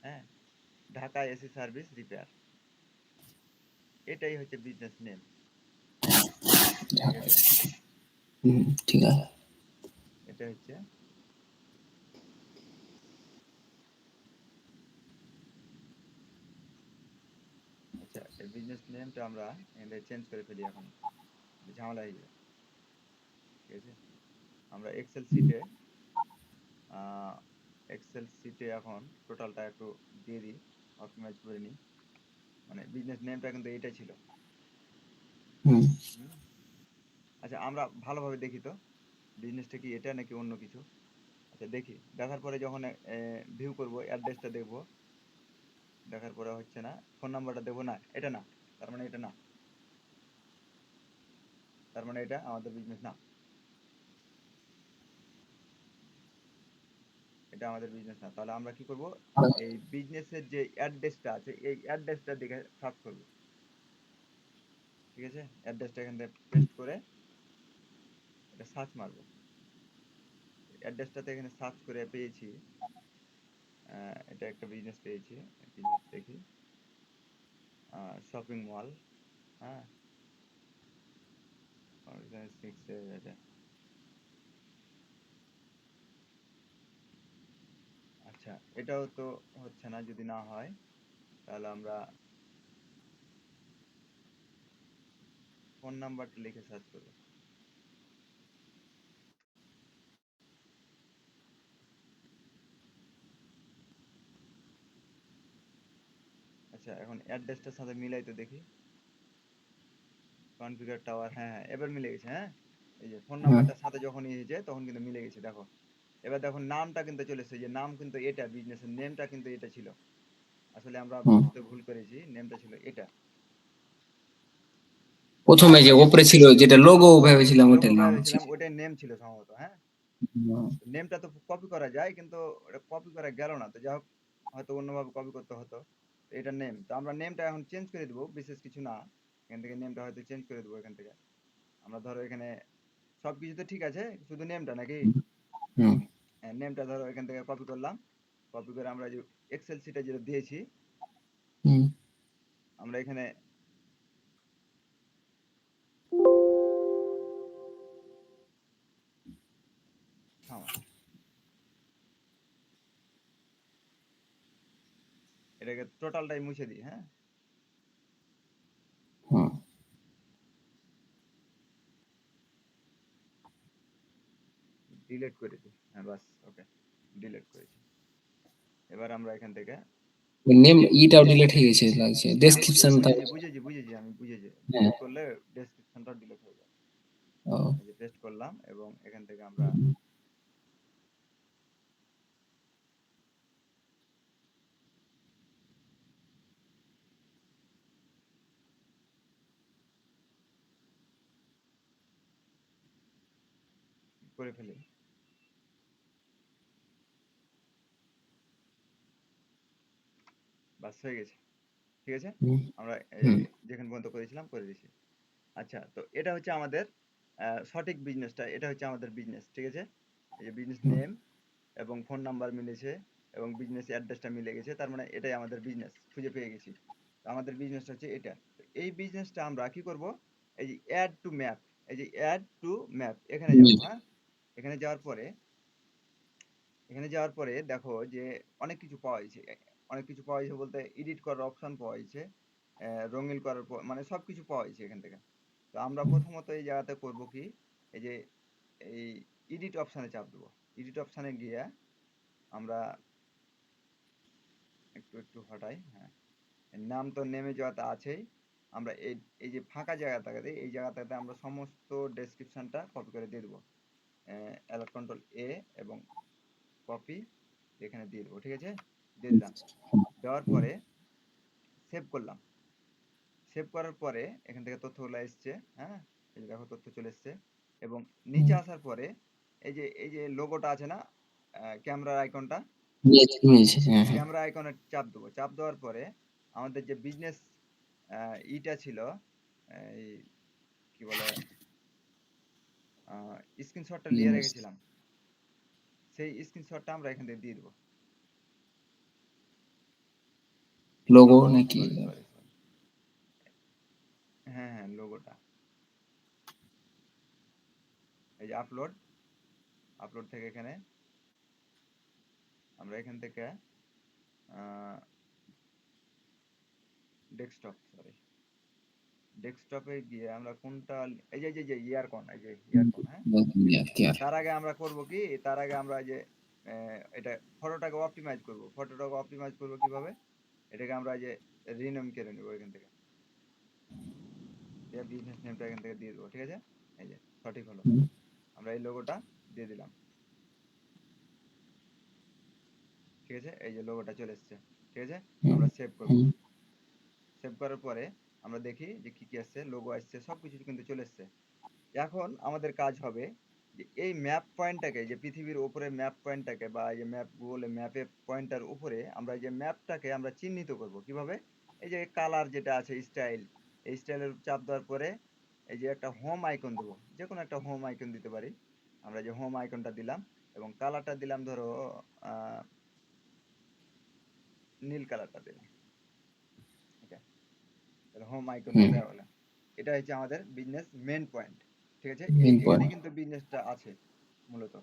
হ্যাঁ, ঢাকা এসি সার্ভিস রিপেয়ার, এটাই হচ্ছে বিজনেস নেম, ঠিক আছে। ঠিক আছে। এটা হচ্ছে, আচ্ছা, এই বিজনেস নেমটা আমরা এখানে চেঞ্জ করে ফেলি, এখন ঝামেলা হয়ে যাবে, ঠিক আছে। আমরা এক্সেল সিটে এখন টোটালটা একটু দিয়ে দিই, অপটিমাইজ করে নিই। মানে বিজনেস নেমটা কিন্তু এটাই ছিল। হুম। আচ্ছা, আমরা ভালোভাবে দেখি তো বিজনেসটা কি এটা নাকি অন্য কিছু। আচ্ছা, দেখি। দেখার পরে যখন ভিউ করব, অ্যাড্রেসটা দেখবো, দেখার পরে হচ্ছে না, ফোন নাম্বারটা দেবো, না এটা না, তার মানে এটা না, তার মানে এটা আমাদের বিজনেস না, এটা আমাদের বিজনেস না। তাহলে আমরা কি করব, এই বিজনেসের যে অ্যাড্রেসটা আছে এই অ্যাড্রেসটা দেখে সার্চ করব, ঠিক আছে। অ্যাড্রেসটা এখান থেকে পেস্ট করে এটা সার্চ মারবো। অ্যাড্রেসটাতে এখানে সার্চ করে পেয়েছি, এটা একটা বিজনেস পেয়েছি। বিজনেস দেখি, শপিং মল, হ্যাঁ, সিক্স, আচ্ছা, এটাও তো হচ্ছে না। যদি না হয় তাহলে আমরা ফোন নাম্বারটা লিখে সার্চ করব। আচ্ছা, এখন অ্যাড্রেসটার সাথে মিলাই তো দেখি। কনফিগার টাওয়ার, হ্যাঁ হ্যাঁ, এবার মিলে গেছে। হ্যাঁ, এই যে ফোন নাম্বারটার সাথে যখন হয়েছে তখন কিন্তু মিলে গেছে, দেখো। এবার দেখো নামটা কিন্তু চলে এসেছে, যে নাম কিন্তু এটা, বিজনেসের নেমটা কিন্তু এটা ছিল। আসলে আমরা বুঝতে ভুল করেছি, নেমটা ছিল এটা। প্রথমে যে উপরে ছিল যেটা লোগো ভেবেছিলাম লোগো ওটার নাম ছিল। ভেবেছিলাম ওটাই নেম ছিল সম্ভবত, হ্যাঁ। নেমটা তো কপি করা যায়, কিন্তু ওটা কপি করা গেল না, তো যাই হোক, হয়তো অন্যভাবে কপি করতে হতো। এটা নেম, তো আমরা নেমটা এখন চেঞ্জ করে দেবো, বিশেষ কিছু না। এখান থেকে নেমটা হয়তো চেঞ্জ করে দেবো। এখান থেকে আমরা ধরো এখানে সবকিছু তো ঠিক আছে, শুধু নেমটা নাকি। হুম। নেমটা ধরো এখান থেকে কপি করলাম। কপি করে আমরা যে এক্সেল শিটে যেটা দিয়েছি, হুম। আমরা এখানে থামো, এটাকে টোটালটাই মুছে দিই, হ্যাঁ, হুম। ডিলিট করে দিই, হ্যাঁ, বাস, ওকে, ডিলিট করেছি। এবার আমরা এখান থেকে নেম ইটাও ডিলিট হয়ে গেছে লাগছে, ডেসক্রিপশনটা। বুঝেছি, আমি বুঝেছি। হ্যাঁ। ডিলিট করলে ডেসক্রিপশনটা ডিলিট হয়ে যাবে। ও। এই যে পেস্ট করলাম এবং এখান থেকে আমরা করে ফেলি। বাস হয়ে গেছে। ঠিক আছে? হুম আমরা হুম যেখানে পর্যন্ত করেছিলাম করে দিয়েছি। আচ্ছা, তো এটা হচ্ছে আমাদের সঠিক বিজনেসটা, এটা হচ্ছে আমাদের বিজনেস। ঠিক আছে? এই যে বিজনেস হুম নেম এবং ফোন নাম্বার মিলেছে এবং বিজনেস অ্যাড্রেসটা মিলে গেছে, তার মানে এটাই আমাদের বিজনেস, খুঁজে পেয়ে গেছি। তো আমাদের বিজনেসটা হচ্ছে এটা। তো এই বিজনেসটা আমরা কি করব, এই যে অ্যাড টু ম্যাপ, এই যে অ্যাড টু ম্যাপ এখানে যাব। হুম হ্যাঁ, এখানে যাওয়ার পরে, এখানে যাওয়ার পরে দেখো যে অনেক কিছু পাওয়া যাচ্ছে। অনেক কিছু পাওয়া যাচ্ছে বলতে এডিট করার অপশন পাওয়া যাচ্ছে, রঙিন করার মানে সব কিছু পাওয়া যাচ্ছে এখান থেকে। তো আমরা প্রথমত এই জায়গাতে করব কি, এই যে এই এডিট অপশানে চাপ দেবো। এডিট অপশানে গিয়ে আমরা একটু একটু হটাই। হ্যাঁ, নাম তো নেমে যাওয়াতে আছেই। আমরা এই এই যে ফাঁকা জায়গাটাতে, এই জায়গাটাতে আমরা সমস্ত ডেসক্রিপশনটা কপি করে দিয়ে দেবো। অ্যালার্ট কন্ট্রোল এ এবং কপি এখানে দিয়ে দেবো। ঠিক আছে? দিয়ে দিলাম। দেওয়ার হুম পরে সেভ করলাম। সেভ করার পরে এখান থেকে তথ্যগুলো এসছে। হ্যাঁ, এই যে দেখো তথ্য চলে এসছে। এবং নিচে আসার পরে এই যে লোগোটা আছে না, ক্যামেরার আইকনটা, মিলেছে হ্যাঁ হ্যাঁ ক্যামেরা আইকনে চাপ দেবো। চাপ দেওয়ার পরে আমাদের যে বিজনেস ইটা ছিল, এই কি বলে, স্ক্রিনশটটা নিয়ে বিজনেস রেখেছিলাম, সেই স্ক্রিনশটটা আমরা এখান থেকে দিয়ে দেবো। লোগো লোগো, নাকি? সরি সরি সরি, হ্যাঁ হ্যাঁ লোগোটা। এই যে আপলোড, আপলোড থেকে এখানে আমরা এখান থেকে ডেস্কটপ, সরি, ডেস্কটপে গিয়ে আমরা কোনটা, এই যে ইয়ারকন, এই যে ইয়ারকন। হ্যাঁ, তার আগে আমরা করব কি, তার আগে আমরা এই যে এটা ফটোটাকে অপটিমাইজ করব। ফটোটাকে অপটিমাইজ করব কিভাবে, এটাকে আমরা এই যে রিনেম করে নেব এখান থেকে। দিয়ে বিজনেস নেমটা এখান থেকে দিয়ে দেবো। ঠিক আছে? এই যে সঠিক হলো। আমরা এই লোগোটা দিয়ে দিলাম। ঠিক আছে? এই যে লোগোটা চলে এসছে। ঠিক আছে? আমরা সেভ করব। সেভ করার পরে আমরা দেখি যে কি কি আসছে, লোগো আসছে, সবকিছু কিন্তু চলে এসছে। এখন আমাদের কাজ হবে যে এই ম্যাপ পয়েন্টটাকে, যে পৃথিবীর উপরে ম্যাপ পয়েন্টটাকে, বা এই যে ম্যাপ, গুগলে ম্যাপে পয়েন্টার উপরে আমরা যে ম্যাপটাকে আমরা চিহ্নিত করব কিভাবে, এই যে কালার যেটা আছে স্টাইল, এই স্টাইলের চাপ দেওয়ার পরে এই যে একটা হোম আইকন দেবো, যে কোনো একটা হোম আইকন দিতে পারি। আমরা যে হোম আইকনটা দিলাম এবং কালারটা দিলাম ধরো নীল কালারটা দিলাম। ওকে, হোম আইকনটা দেওয়া হলো। এটা হচ্ছে আমাদের বিজনেস মেন পয়েন্ট। ঠিক আছে? মেন এখানে পয়েন্ট। কিন্তু বিজনেসটা আছে মূলত।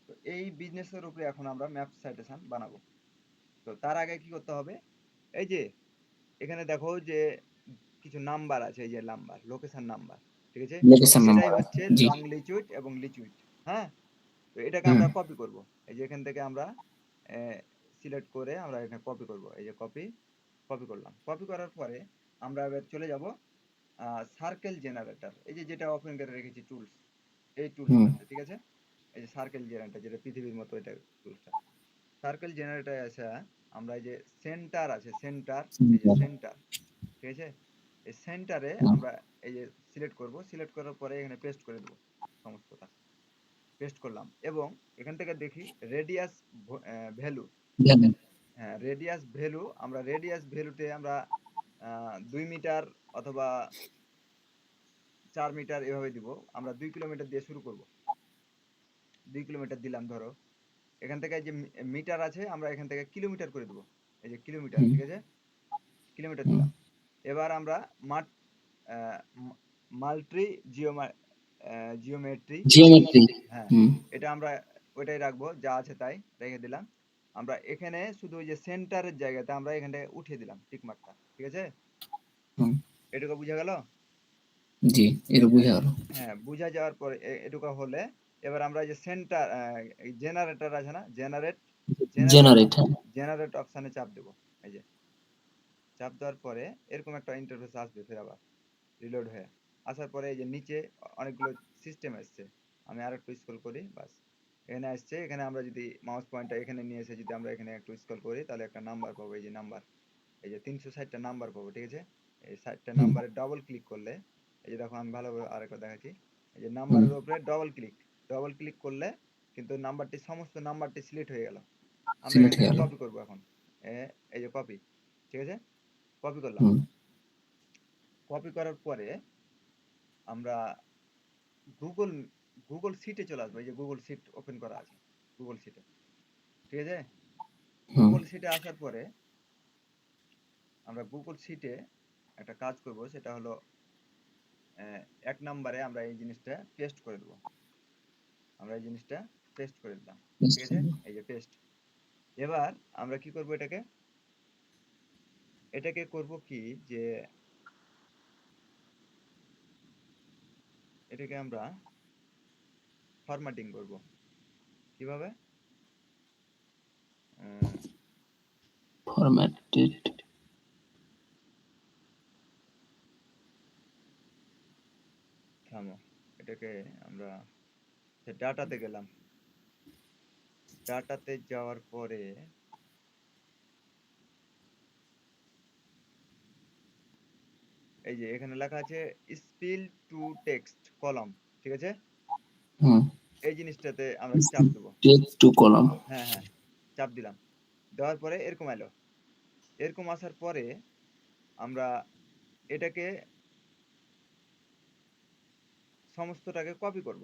তো এই বিজনেসের উপরে এখন আমরা ম্যাপ সাইটেশন বানাবো। তো তার আগে কি করতে হবে, এই যে এখানে দেখো যে কিছু নাম্বার আছে, এই যে নাম্বার, লোকেশন নাম্বার। ঠিক আছে? লোকেশন এটাই নাম্বার হচ্ছে জি। লং লিচুইড এবং লিচুইড। হ্যাঁ, তো এটাকে হুম আমরা কপি করব। এই যে এখান থেকে আমরা সিলেক্ট করে আমরা এখানে কপি করব। এই যে কপি, কপি করলাম। কপি করার পরে আমরা এবার চলে যাব সার্কেল জেনারেটর, এই যে যেটা ওপেন করে রেখেছি টুলস, এই হুম টুলসটাতে। ঠিক আছে? এই যে সার্কেল জেনারেটর, যেটা পৃথিবীর মতো এটা টুলসটা। সার্কেল জেনারেটরে আসা আমরা এই যে সেন্টার আছে, সেন্টার, এই যে সেন্টার। ঠিক আছে? এই সেন্টারে আমরা এই যে সিলেক্ট করব। সিলেক্ট করার পরে এখানে পেস্ট করে দেবো সমস্তটা। পেস্ট করলাম এবং এখান থেকে দেখি রেডিয়াস ভ্যালু। জানেন। হ্যাঁ, রেডিয়াস ভ্যালু, আমরা রেডিয়াস ভ্যালুতে আমরা 2 মিটার অথবা 4 মিটার এভাবে দিব। আমরা 2 কিলোমিটার দিয়ে শুরু করব। 2 কিলোমিটার দিলাম ধরো। এখান থেকে যে মিটার আছে আমরা এখান থেকে কিলোমিটার করে দেবো। এই যে কিলোমিটার। হুম ঠিক আছে? কিলোমিটার হুম দিলাম। এবার আমরা মাঠ মাল্টি জিওমেট্রি। জিওমেট্রি। হ্যাঁ, হুম এটা আমরা ওইটাই রাখবো, যা আছে তাই রেখে দিলাম। আমরা এখানে শুধু ওই যে সেন্টারের জায়গাতে আমরা এখানটায় উঠিয়ে দিলাম টিক মার্কটা। ঠিক আছে? হুম এটুকু বুঝা গেল? জি, এটা বোঝা গেল। হ্যাঁ, বুঝা যাওয়ার পরে এটুকু হলে এবার আমরা যে সেন্টার জেনারেটর আছে না, জেনারেট, জেনারেট জেনারেট হ্যাঁ। জেনারেট অপশানে চাপ দেবো। এই যে চাপ দেওয়ার পরে এরকম একটা ইন্টারফেস আসবে ফের আবার রিলোড হয়ে। আসার পরে এই যে নিচে অনেকগুলো সিস্টেম আসছে। আমি আর একটু স্ক্রল করি, বাস এখানে আসছে। এখানে আমরা যদি মাউস পয়েন্টটা এখানে নিয়ে এসে যদি আমরা এখানে একটু স্ক্রল করি তাহলে একটা নাম্বার পাবো। এই যে নাম্বার, এই যে 360টা নাম্বার পাবো। ঠিক আছে? এই 60টা হুম নাম্বারে ডবল ক্লিক করলে, এই যে দেখো আমি ভালোভাবে আরেকবার দেখাচ্ছি, এই যে হুম নাম্বারের উপরে ডবল ক্লিক, ডবল ক্লিক করলে কিন্তু নাম্বারটি সমস্ত নাম্বারটি সিলেক্ট হয়ে গেল। আমরা এখান সিলেক্ট হয়ে থেকে গেল। কপি করব এখন। এই যে কপি, ঠিক আছে? কপি করলাম। হুম কপি করার পরে আমরা গুগল গুগল শিটে চলে আসবো। এই যে গুগল শিট ওপেন করা আছে গুগল শিটে, ঠিক আছে? হুম গুগল শিটে আসার পরে আমরা গুগল শিটে একটা কাজ করব, সেটা হলো ১ নাম্বারে আমরা এই জিনিসটা পেস্ট করে দেব। আমরা এই জিনিসটা পেস্ট করে দিলাম, ঠিক আছে? এই যে পেস্ট। এবার আমরা কি করব এটাকে? এটাকে করব কি যে এটাকে আমরা ফরম্যাটিং করব। কিভাবে? উম, ফরম্যাটেড। থামো, এটাকে আমরা ডাটাতে গেলাম। ডাটাতে যাওয়ার পরে এই যে এখানে লেখা আছে স্পিল টু টেক্সট কলাম, ঠিক আছে? হুম এই জিনিসটাতে আমরা চাপ দেবো। Text to column. হ্যাঁ, হ্যাঁ, চাপ দিলাম। দেওয়ার পরে এরকম এলো। এরকম আসার পরে আমরা এটাকে সমস্তটাকে কপি করব।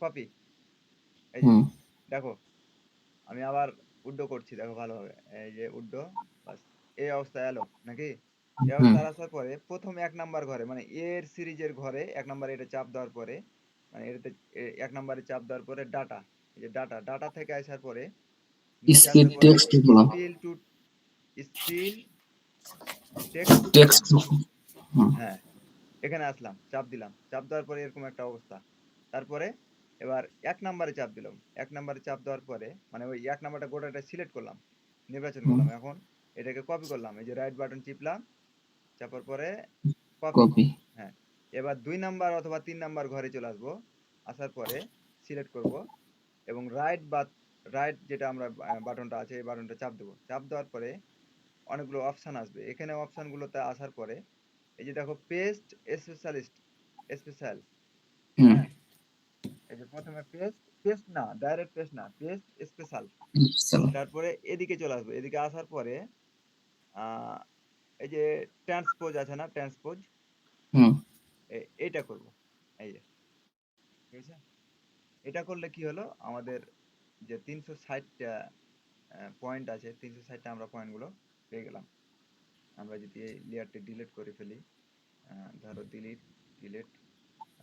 কপি, এই যে হুম দেখো, আমি আবার উড্ডো করছি, দেখো ভালোভাবে। এই যে উড্ডো, বাস এই অবস্থায় এলো নাকি? এই হুম অবস্থায় আসার পরে প্রথম ১ নাম্বার ঘরে মানে এর সিরিজের ঘরে ১ নাম্বারে এটা চাপ দেওয়ার পরে মানে এটাতে ১ নাম্বারে চাপ দেওয়ার পরে ডাটা, এই যে ডাটা থেকে আসার পরে নিচে স্পিড আসার পরে text to column. Spill to spill text to text column. To. Hmm হ্যাঁ, এখানে আসলাম, চাপ দিলাম। চাপ দেওয়ার পরে এরকম একটা অবস্থা। তারপরে এবার ১ নাম্বারে চাপ দিলাম। ১ নাম্বারে চাপ দেওয়ার পরে মানে ওই ১ নাম্বারটা গোটাটা সিলেক্ট করলাম, নির্বাচন হুম করলাম। এখন এটাকে কপি করলাম। এই যে রাইট বাটন টিপলাম, চাপার পরে কপি। কপি। হ্যাঁ, এবার ২ নাম্বার অথবা ৩ নাম্বার ঘরে চলে আসবো। আসার পরে সিলেক্ট করব এবং রাইট যেটা আমরা বাটনটা আছে এই বাটনটা চাপ দেবো। চাপ দেওয়ার পরে অনেকগুলো অপশন আসবে। এখানে অপশনগুলোতে আসার পরে এই যে দেখো পেস্ট স্পেশালিস্ট স্পেশাল, হুম হ্যাঁ? এই যে প্রথমে পেস্ট না, ডাইরেক্ট পেস্ট না, পেস্ট স্পেশাল। চলো। তারপরে এদিকে চলে আসবো। এদিকে আসার পরে আ এই যে ট্রান্সপোজ আছে না? ট্রান্সপোজ, হুম এইটা করব। এই যে, ঠিক আছে? এটা করলে কি হলো? আমাদের যে ৩৬০ টা পয়েন্ট আছে, ৩৬০ টা আমরা পয়েন্টগুলো পেয়ে গেলাম। আমরা যদি এই লেয়ারটি ডিলিট করে ফেলি, ধরো ডিলিট,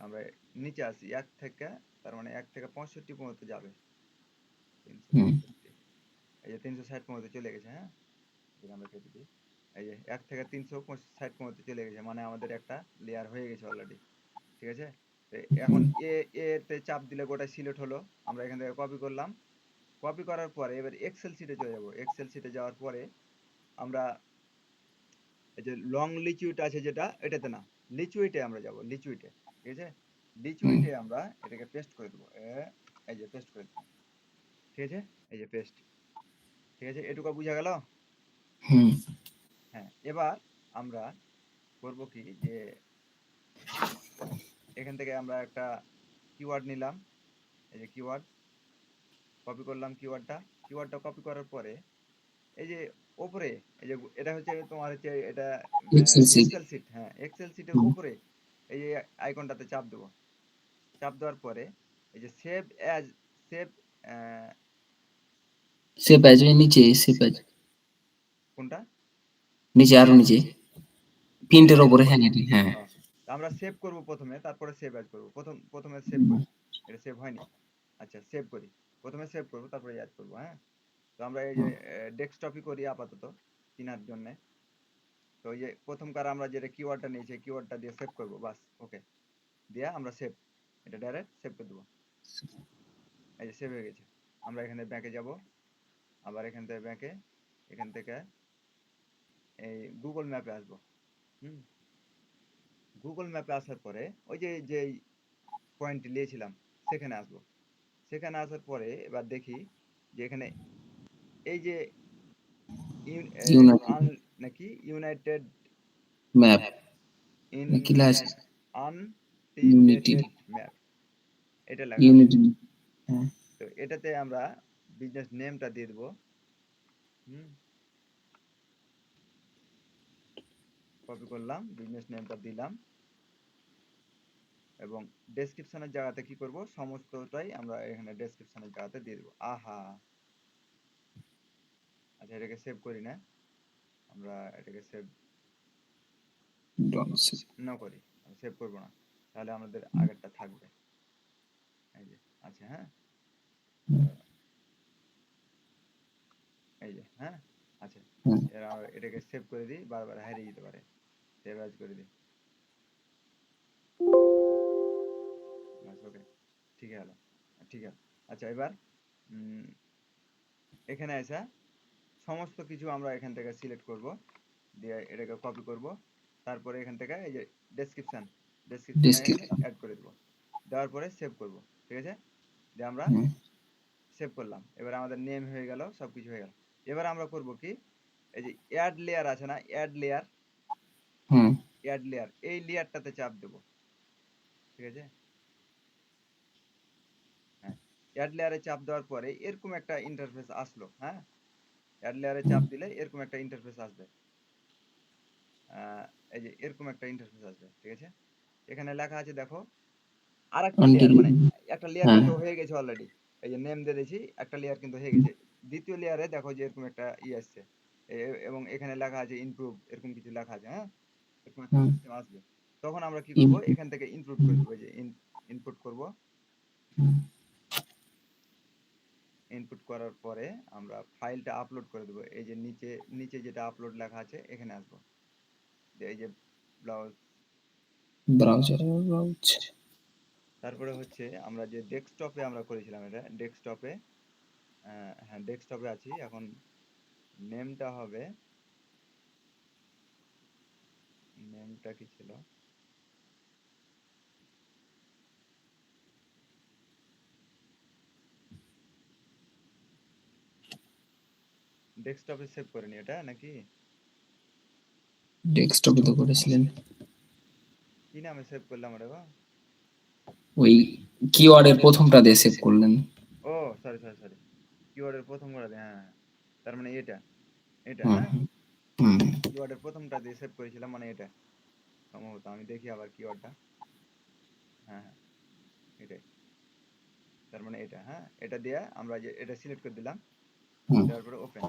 আমরা নিচে আসি ১ থেকে, তার মানে ১ থেকে ৬৫ পর্যন্ত যাবে। হুম ৩৬৫, এই যে ৩৬০ পর্যন্ত চলে গেছে, হ্যাঁ? এটাকে আমরা কেটে দিই। এই যে ১ থেকে ৩৬০ পর্যন্ত চলে গেছে। মানে আমাদের একটা লেয়ার হয়ে গেছে অলরেডি। ঠিক আছে? তো এখন হুম তে চাপ দিলে গোটা সিলেক্ট হলো। আমরা এখান থেকে কপি করলাম। কপি করার পরে এবার এক্সেল শিটে চলে যাব। এক্সেল শিটে যাওয়ার পরে আমরা এই যে লং লিচুইট আছে যেটা, এটাতে না, লিচুইটে আমরা যাব। লিচুইটে, ঠিক আছে? হুম লিচুইটে আমরা এটাকে পেস্ট করে দেবো। এই যে পেস্ট করে দিলাম। ঠিক আছে? এই যে পেস্ট। ঠিক আছে? এটুকু বুঝা গেল? হুম হ্যাঁ, এবার আমরা করব কি যে এখান থেকে আমরা একটা কিওয়ার্ড নিলাম। এই যে কিওয়ার্ড কপি করলাম কিওয়ার্ডটা। কিওয়ার্ডটা কপি করার পরে এই যে উপরে এই যে এটা হচ্ছে তোমার হচ্ছে এটা এক্সেল শিট। Excel sheet. হ্যাঁ, এক্সেল শিটের হুম উপরে এই যে আইকনটাতে চাপ দেব। চাপ দেওয়ার পরে এই যে save as, save save as এর নিচে সেভ অ্যাজ। কোনটা? নিচে আরো নিচে প্রিন্টের সেভ অ্যাজ। উপরে, হ্যাঁ এটা, হ্যাঁ। তো আমরা সেভ করব প্রথমে, তারপরে সেভ অ্যাজ করব। প্রথমে সেভ করি। এটা সেভ হয়নি। আচ্ছা, সেভ করি। প্রথমে সেভ করব, তারপরে অ্যাড করব, হ্যাঁ? তো আমরা এই যে হুম ডেস্কটপই করি আপাতত চিনার জন্যে। তো ওই যে প্রথমকার আমরা যেটা কিওয়ার্ডটা নিয়েছি কিওয়ার্ডটা দিয়ে সেভ করব, বাস। ওকে, দিয়ে আমরা সেভ, এটা ডাইরেক্ট সেভ করে দেবো। এই যে সেভ হয়ে গেছে। আমরা এখানে ব্যাকে যাব, আবার এখান থেকে ব্যাকে, এখান থেকে এই গুগল ম্যাপে আসবো। হুম, গুগল ম্যাপে আসার পরে ওই যে যেই পয়েন্টটি নিয়েছিলাম সেখানে আসবো। সেখানে আসার পরে এবার দেখি যে এখানে এই যে ইউনাইটেড আন নাকি ইউনাইটেড ম্যাপ ইন নাকি লাস্ট ইউনিটি। আনটিলেটেড ম্যাপ, এটা লেখা আছে। ইউনিটি। হ্যাঁ তো এটাতে আমরা বিজনেস নেমটা দিয়ে দেবো। কপি করলাম, বিজনেস নেমটা দিলাম এবং ডেসক্রিপশনের জায়গাতে কি করব, সমস্তটাই আমরা এখানে ডেসক্রিপশনের জায়গাতে দিয়ে দেবো। আহা, আচ্ছা এটাকে সেভ করি না, আমরা এটাকে সেভ না করি, সেভ করব না, তাহলে আমাদের আগেরটা থাকবে। এই যে আচ্ছা, হ্যাঁ এই যে, হ্যাঁ আচ্ছা, এর এটাকে সেভ করে দিই, বারবার হারিয়ে যেতে পারে, সেভ আজ করে দিই। ওকে, ঠিক আছে, ঠিক আছে। আচ্ছা এবার এখানে আসা সমস্ত কিছু আমরা এখান থেকে সিলেক্ট করব, দিয়ে এটাকে কপি করব, তারপরে এখান থেকে এই যে ডেসক্রিপশনে এখানে ডেসক্রিপশন। অ্যাড করে দেবো, দেওয়ার পরে সেভ করব, ঠিক আছে। দিয়ে আমরা সেভ করলাম, এবার আমাদের নেম হয়ে গেল, সব কিছু হয়ে গেল। এবার আমরা করব কি, এই যে অ্যাড লেয়ার আছে না, অ্যাড লেয়ার, এই লেয়ারটাতে চাপ দেব, ঠিক আছে। হ্যাঁ, অ্যাড লেয়ারে চাপ দেওয়ার পরে এরকম একটা ইন্টারফেস আসলো, হ্যাঁ, অ্যাড লেয়ারে চাপ দিলে এরকম একটা ইন্টারফেস আসবে, এই যে এরকম একটা ইন্টারফেস আসবে, ঠিক আছে। এখানে লেখা আছে দেখো, আরেকটা লেয়ার, মানে একটা লেয়ার কিন্তু হয়ে গেছে অলরেডি, এই যে নেম দিয়ে দিয়েছি, একটা লেয়ার কিন্তু হয়ে গেছে। দ্বিতীয় লেয়ারে দেখো যে এরকম একটা আসছে, এবং এখানে লেখা আছে ইমপ্রুভ, এরকম কিছু লেখা আছে, হ্যাঁ, এরকম একটা সিস্টেম আসবে। তখন আমরা কি করব, এখান থেকে ইনপুট করে দেবো, যে ইনপুট করব। ইনপুট করার পরে আমরা ফাইলটা আপলোড করে দেবো, এই যে নিচে নিচে যেটা আপলোড লেখা আছে এখানে আসবো, এই যে ব্রাউজ, তারপরে হচ্ছে আমরা যে ডেস্কটপে আমরা করেছিলাম, এটা ডেস্কটপে, হ্যাঁ ডেস্কটপে আছি এখন। নেমটা হবে, নেমটা কি ছিল, ডেস্কটপে সেভ করে নি এটা নাকি, ডেস্কটপে তো করেছিলেন, কি নামে সেভ করলাম ওটা গো? ওই কিওয়ার্ডের প্রথমটা দিয়ে সেভ করলেন। ও সরি সরি সরি, কিওয়ার্ডের প্রথম করে হ্যাঁ হ্যাঁ, তার মানে এটা, এটা হুম হ্যাঁ, হুম কিওয়ার্ডের প্রথমটা দিয়ে সেভ করেছিলাম, মানে এটা সম্ভবত, আমি দেখি আবার কিওয়ার্ডটা, হ্যাঁ হ্যাঁ এটাই, তার মানে এটা, হ্যাঁ এটা দিয়ে আমরা যে এটা সিলেক্ট করে দিলাম, হুম দেওয়ার পরে ওপেন।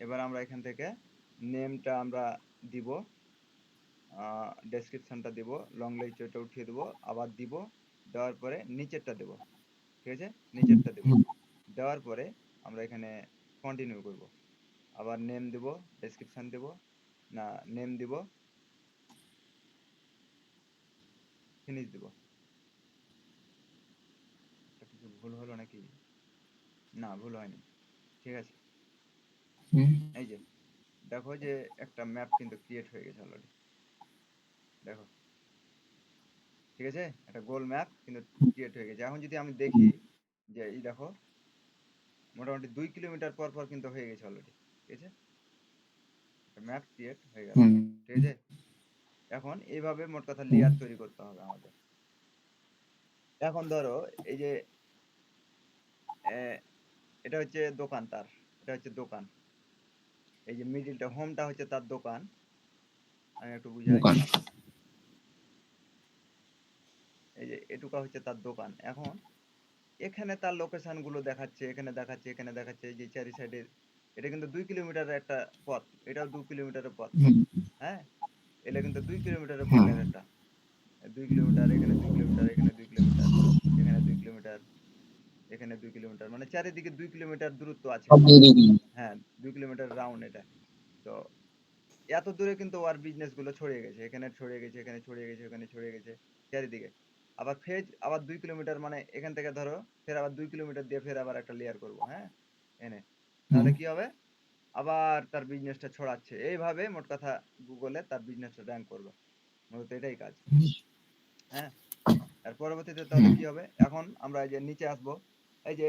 এবার আমরা এখান থেকে নেমটা আমরা দিব, ডেসক্রিপশনটা দিব, লং লেকচারটা উঠিয়ে দেবো, আবার দিব, দেওয়ার পরে নিচেরটা দেব, ঠিক আছে, নিচেরটা দেব, দেওয়ার পরে আমরা এখানে কন্টিনিউ করব, আবার নেম দেব, ডেসক্রিপশন দেব, না নেম দিব, ফিনিশ দেব। এটা কিছু ভুল হলো নাকি, না ভুল হয়নি, ঠিক আছে। হুম এই যে দেখো যে একটা ম্যাপ কিন্তু ক্রিয়েট হয়ে গেছে অলরেডি, দেখো, ঠিক আছে, একটা গোল ম্যাপ কিন্তু ক্রিয়েট হয়ে গেছে। এখন যদি আমি দেখি যে এই দেখো, মোটামুটি 2 কিলোমিটার পর পর কিন্তু হয়ে গেছে অলরেডি, ঠিক আছে, ম্যাপ ক্রিয়েট হয়ে গেল, হুম ঠিক আছে। এখন এইভাবে মোট কথা লেয়ার তৈরি করতে হবে আমাদের। এখন ধরো এই যে এটা হচ্ছে দোকান, তার এটা হচ্ছে দোকান, এই যে মিডিলটা হোমটা হচ্ছে তার দোকান, আমি একটু বুঝাই, দোকান। এই যে এটুকা হচ্ছে তার দোকান। এখন এখানে তার লোকেশন গুলো দেখাচ্ছে, এখানে দেখাচ্ছে, এখানে দেখাচ্ছে, এই যে চারি সাইডে, এটা কিন্তু 2 কিলোমিটারের একটা পথ, এটাও 2 কিলোমিটারের পথ, হুম হ্যাঁ, এটা কিন্তু 2 কিলোমিটারের হুম পথের একটা, 2 কিলোমিটার, এখানে 2 কিলোমিটার, এখানে 2 কিলোমিটার, এখানে 2 কিলোমিটার, এখানে 2 কিলোমিটার, মানে চারিদিকে 2 কিলোমিটার দূরত্ব আছে, সব দিয়ে দিলেন। হ্যাঁ 2 কিলোমিটার রাউন্ড এটা। তো এত দূরে কিন্তু ওর বিজনেস গুলো ছড়িয়ে গেছে, এখানে ছড়িয়ে গেছে, এখানে ছড়িয়ে গেছে, ওখানে ছড়িয়ে গেছে, চারিদিকে। আবার ফেজ আবার 2 কিলোমিটার, মানে এখান থেকে ধরো ফের আবার 2 কিলোমিটার দিয়ে ফের আবার একটা লেয়ার করব, হ্যাঁ এনে, হুম তাহলে কি হবে, আবার তার বিজনেসটা ছড়াচ্ছে, এইভাবে মোট কথা গুগলে তার বিজনেসটা র্যাঙ্ক করবে, মূলত এটাই কাজ, হ্যাঁ। আর পরবর্তীতে তাহলে হুম কি হবে, এখন আমরা এই যে নিচে আসবো, এই যে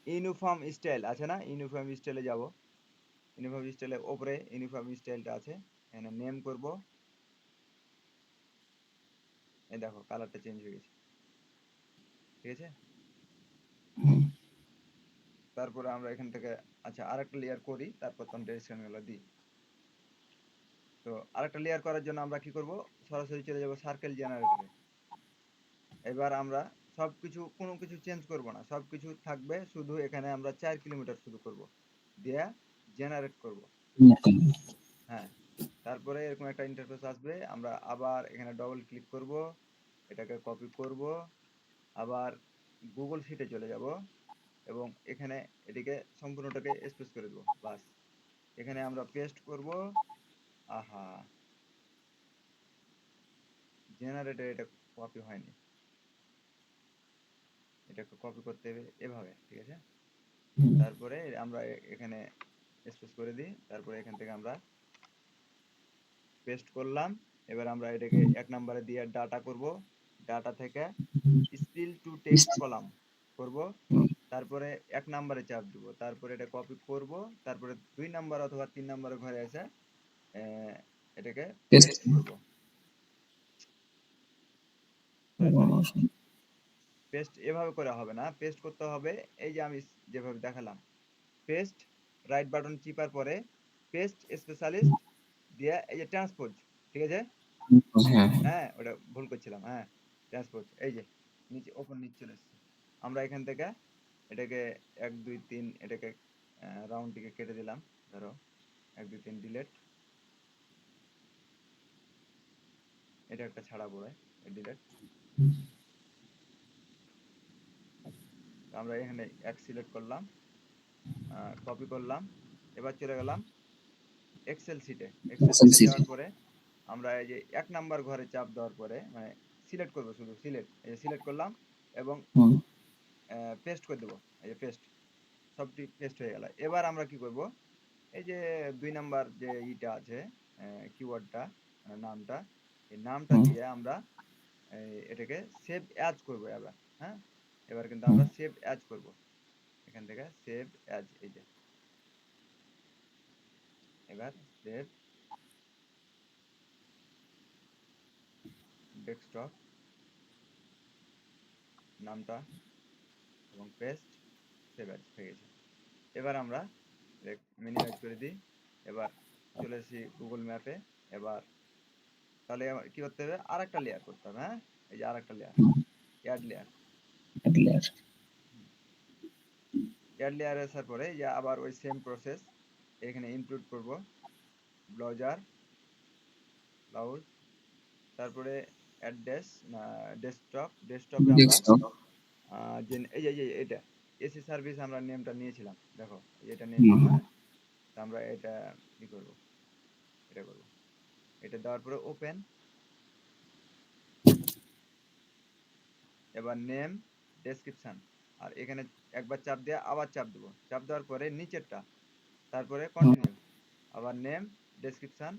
ইউনিফর্ম স্টাইল আছে না, ইউনিফর্ম স্টাইলে যাব, ইউনিফর্ম স্টাইলের ওপরে ইউনিফর্ম স্টাইলটা আছে, এখানে নেম করব, এই দেখো কালারটা চেঞ্জ হয়ে গেছে, ঠিক আছে। হুম, তারপরে আমরা এখান থেকে আচ্ছা আরেকটা লেয়ার করি, তারপর তখন ডেসক্রিপশন গুলো দিই। তো আরেকটা লেয়ার করার জন্য আমরা কি করব, সরাসরি চলে যাব সার্কেল জেনারেটরে। এবার আমরা সবকিছু কোনো কিছু চেঞ্জ করব না, সবকিছু থাকবে, শুধু এখানে আমরা 4 কিলোমিটার শুরু করব দিয়া জেনারেট করব। হ্যাঁ, তারপরে এরকম একটা ইন্টারফেস আসবে, আমরা আবার এখানে ডবল ক্লিক করব, এটাকে কপি করব, আবার গুগল শিটে চলে যাব এবং এখানে এটিকে সম্পূর্ণটাকে স্পেস করে দেবো, বাস। এখানে আমরা পেস্ট করব। আহা, জেনারেটর এটা কপি হয়নি, এটাকে কপি করতে হবে এভাবে, ঠিক আছে। হুম, তারপরে আমরা এখানে স্পেস করে দিই, তারপরে এখান থেকে আমরা পেস্ট করলাম। এবার আমরা এটাকে হুম, 1 নম্বরে দিয়ে ডাটা করব, ডাটা থেকে হুম, spill to text is- column করব। হুম, তারপরে 1 নম্বরে চাপ দিব, তারপরে এটা কপি করব, তারপরে 2 নম্বর অথবা 3 নম্বরের ঘরে এসে আহ, এটাকে টেস্ট। পেস্ট করব। সরি সরি, পেস্ট এভাবে করে হবে না, পেস্ট করতে হবে এই যে আমি যেভাবে দেখালাম, পেস্ট, রাইট বাটন চিপার পরে পেস্ট স্পেশালিস্ট দিয়ে এই যে ট্রান্সপোজ, ঠিক আছে। হ্যাঁ, হ্যাঁ, ওটা ভুল করছিলাম, হ্যাঁ, ট্রান্সপোজ, এই যে নিচে ওপর নিচে চলে এসছে। আমরা এখান থেকে এটাকে 1 2 3 এটাকে রাউন্ডটিকে কেটে দিলাম, ধরো 1 2 3 ডিলেট, এটা একটা ছাড়া পড়ে, ডিলেট। আমরা এখানে এক সিলেক্ট করলাম, কপি করলাম, এবার চলে গেলাম এক্সেল শিটে। এক্সেল শিটে এসএলসিটি। যাওয়ার পরে আমরা এই যে 1 নম্বর ঘরে চাপ দেওয়ার পরে মানে সিলেক্ট করব, শুধু সিলেক্ট, এই যে সিলেক্ট করলাম এবং হুম, পেস্ট করে দেবো, এই যে পেস্ট, সবটি পেস্ট হয়ে গেল। এবার আমরা কি করব, এই যে 2 নম্বর যে ইটা আছে, কিওয়ার্ডটা, নামটা, এই নামটা হুম, দিয়ে আমরা এটাকে সেভ অ্যাজ করব এবার। হ্যাঁ, এবার কিন্তু হুম, আমরা সেভ অ্যাজ করব, এখান থেকে সেভ অ্যাজ, এই যে এবার সেভ ডেস্কটপ নামটা এবং পেস্ট, সেভ অ্যাজ হয়ে গেছে। এবার আমরা মিনিমাইজ করে দিই, এবার চলে এসেছি গুগল ম্যাপে। এবার তাহলে আমার কি করতে হবে, আরেকটা লেয়ার করতে হবে, হ্যাঁ, এই যে আরেকটা layer, hmm, add layer. Clear. Add layer আসার পরে যে আবার ওই সেম প্রসেস, এখানে ইনক্লুড করব ব্রাউজার, ব্রাউজ, তারপরে অ্যাড্রেস না, ডেস্কটপ, ডেস্কটপে আমরা ডেস্কটপ। যে এই যে এটা এসি সার্ভিস আমরা নেমটা নিয়েছিলাম, দেখো এটা নিয়েছিলাম, হুম, হ্যাঁ। তা আমরা এটা কি করব, এটা করব, এটা দেওয়ার পরে ওপেন। এবার নেম, ডেসক্রিপশন, আর এখানে একবার চাপ দিয়ে আবার চাপ দেবো, চাপ দেওয়ার পরে নিচেরটা, তারপরে হুম, কন্টিনিউ, আবার নেম, ডেসক্রিপশন,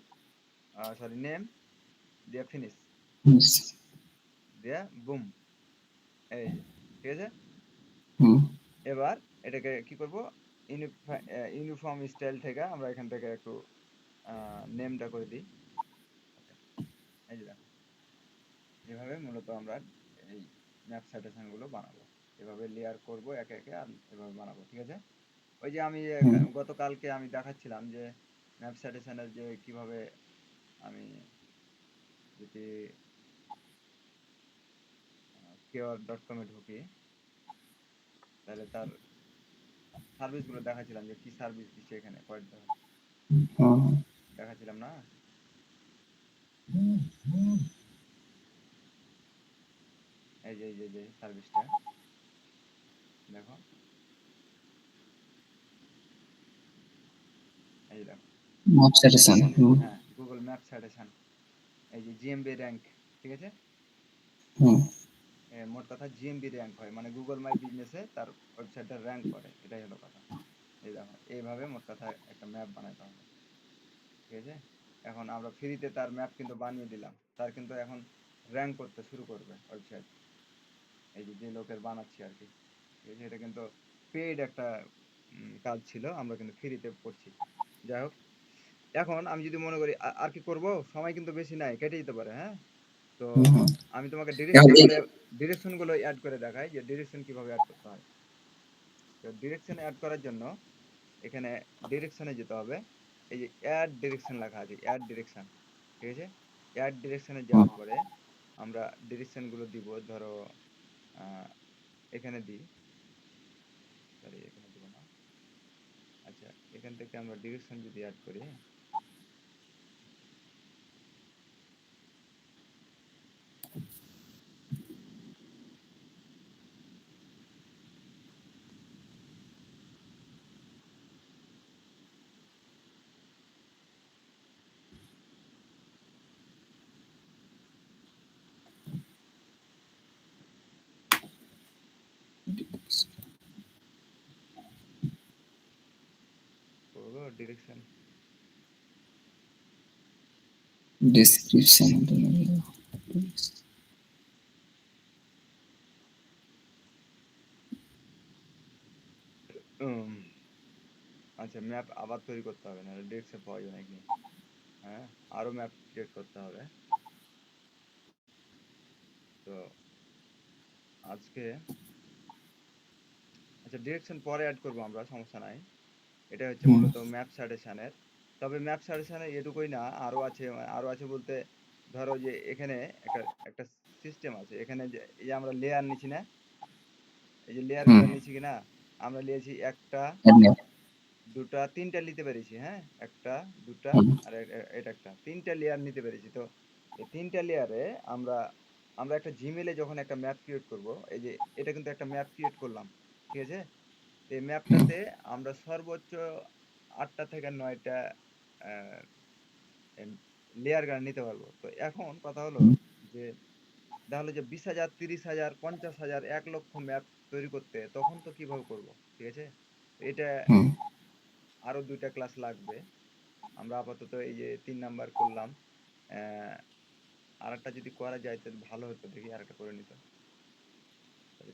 সরি নেম দিয়ে ফিনিশ, হুম, দিয়ে বুম, এই যে, ঠিক আছে। হুম, এবার এটাকে কি করব, ইউনিফর্ম স্টাইল থেকে আমরা এখান থেকে একটু নেমটা করে দিই। আচ্ছা, এই যে দেখো, এভাবে মূলত আমরা এই ম্যাপ সাজেশন গুলো বানাবো, এভাবে লেয়ার করব একে একে আর এভাবে বানাবো, ঠিক আছে। ওই যে আমি হুম, গতকালকে আমি দেখাচ্ছিলাম যে ম্যাপ সাজেশনের যে কিভাবে আমি যদি কেওয়ার.com এ ঢুকি, তাহলে তার সার্ভিস গুলো দেখাচ্ছিলাম যে কি সার্ভিস দিচ্ছে, এখানে কয়েকটা হুম, দেখাচ্ছিলাম না, এই যে সার্ভিসটা দেখো, এই যে দেখো, ম্যাপ সাজেশন। হুম, হ্যাঁ, গুগল ম্যাপ সাজেশন, এই যে জিএমবি র্যাঙ্ক, ঠিক আছে। হুম, মোট কথা জিএমবি র্যাঙ্ক হয়, মানে গুগল মাই বিজনেসে তার ওয়েবসাইটটা র্যাঙ্ক করে, এটাই হলো কথা। এই দেখো, এইভাবে মোট কথা একটা ম্যাপ বানাতে হবে, ঠিক আছে। এখন আমরা ফ্রিতে তার ম্যাপ কিন্তু বানিয়ে দিলাম, তার কিন্তু এখন র্যাঙ্ক করতে শুরু করবে ওয়েবসাইট, এই যে যে লোকের বানাচ্ছি আর কি, ঠিক আছে। এটা কিন্তু পেইড একটা কাজ ছিল, আমরা কিন্তু ফ্রিতে করছি। যাই হোক, এখন আমি যদি মনে করি আর কি করব, সময় কিন্তু বেশি নাই, কেটে যেতে পারে, হ্যাঁ। তো হুম, হুম। আমি তোমাকে এখন ডিরেকশন গুলো অ্যাড করে দেখাই যে ডিরেকশন কিভাবে অ্যাড করতে হয়। তো ডিরেকশন অ্যাড করার জন্য এখানে ডিরেকশনে যেতে হবে। এই যে অ্যাড ডিরেকশন লেখা আছে, অ্যাড ডিরেকশন, ঠিক আছে। অ্যাড ডিরেকশনে হুম, যাওয়ার পরে আমরা ডিরেকশন গুলো দিব, ধরো এখানে দিই, সরি এখানে দিব না। আচ্ছা, এখান থেকে আমরা ডিরেকশন যদি অ্যাড করি, করবো ডিরেকশন। ডেসক্রিপশন আচ্ছা, ম্যাপ আবার তৈরি করতে হবে, না ডিরেকশন পাওয়া যায় নাকি? হ্যাঁ, আরো ম্যাপ ক্রিয়েট করতে হবে। তো আজকে আচ্ছা, ডিরেকশন পরে অ্যাড করবো আমরা, সমস্যা নাই। এটা হচ্ছে হুম, মূলত ম্যাপ সাজেশনের। তবে ম্যাপ সাজেশনের এটুকুই না, আরো আছে। আরো আছে বলতে ধরো যে এখানে একটা একটা সিস্টেম আছে। এখানে যে এই যে আমরা লেয়ার নিচ্ছি না, এই যে লেয়ার হুম, গুলো নিচ্ছি কিনা, আমরা নিয়েছি একটা, এমনি, দুটা, তিনটা নিতে পেরেছি। হ্যাঁ, একটা, দুটা, হুম, আর এটা একটা, তিনটা লেয়ার নিতে পেরেছি। তো এই তিনটা লেয়ারে আমরা আমরা একটা জিমেলে যখন একটা ম্যাপ ক্রিয়েট করব, এই যে এটা কিন্তু একটা ম্যাপ ক্রিয়েট করলাম, ঠিক আছে। এই হুম, ম্যাপটাতে আমরা সর্বোচ্চ 8টা থেকে 9টা লেয়ার গান নিতে পারবো। তো এখন কথা হলো হুম, যে দেখা হলো যে 20,000, 30,000, 50,000, 1 লক্ষ ম্যাপ তৈরি করতে তখন তো কিভাবে করব, ঠিক আছে। এটা হুম, আরো 2টা ক্লাস লাগবে। আমরা আপাতত এই যে 3 নাম্বার করলাম। আর একটা যদি করা যায় তো ভালো হতো, দেখি আর একটা করে নিত।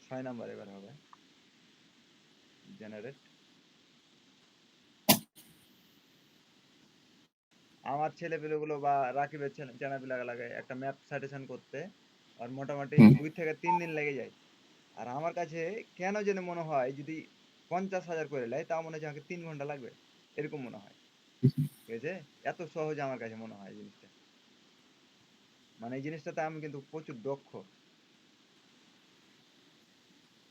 6 নাম্বার এবার হবে জেনারেট। আমার ছেলেপেলেগুলো বা রাকিবের ছেলেপেলে লাগে একটা ম্যাপ সাজেশন করতে, আর মোটামুটি হুম, 2 থেকে 3 দিন লেগে যায়। আর আমার কাছে কেন যেন মনে হয় যদি 50,000 করে নেয় তাও মনে হচ্ছে আমাকে 3 ঘন্টা লাগবে, এরকম মনে হয়, ঠিক আছে। এত সহজ আমার কাছে মনে হয় এই জিনিসটা। মানে এই জিনিসটাতে আমি কিন্তু প্রচুর দক্ষ।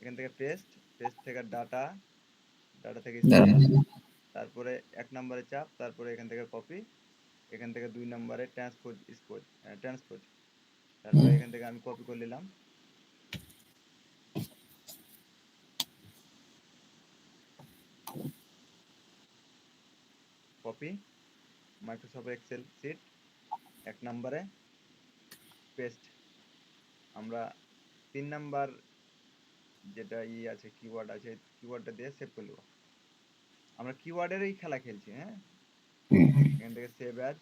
এখান থেকে পেস্ট, পেস্ট থেকে ডাটা, ডাটা থেকে স্পেস, দাঁড়ান, তারপরে 1 নম্বরে চাপ, তারপরে এখান থেকে কপি, এখান থেকে 2 নম্বরে ট্রান্সপোজ, ট্রান্সপোজ, তারপরে হুম, এখান থেকে আমি কপি করে নিলাম, কপি, মাইক্রোসফট এক্সেল শিট 1 নম্বরে পেস্ট। আমরা 3 নাম্বার যেটা আছে, কিওয়ার্ড আছে, কিওয়ার্ডটা দিয়ে সেভ করে নেবো। আমরা কিওয়ার্ডেরই খেলা খেলছি, হ্যাঁ। হুম, এখান থেকে সেভ অ্যাজ,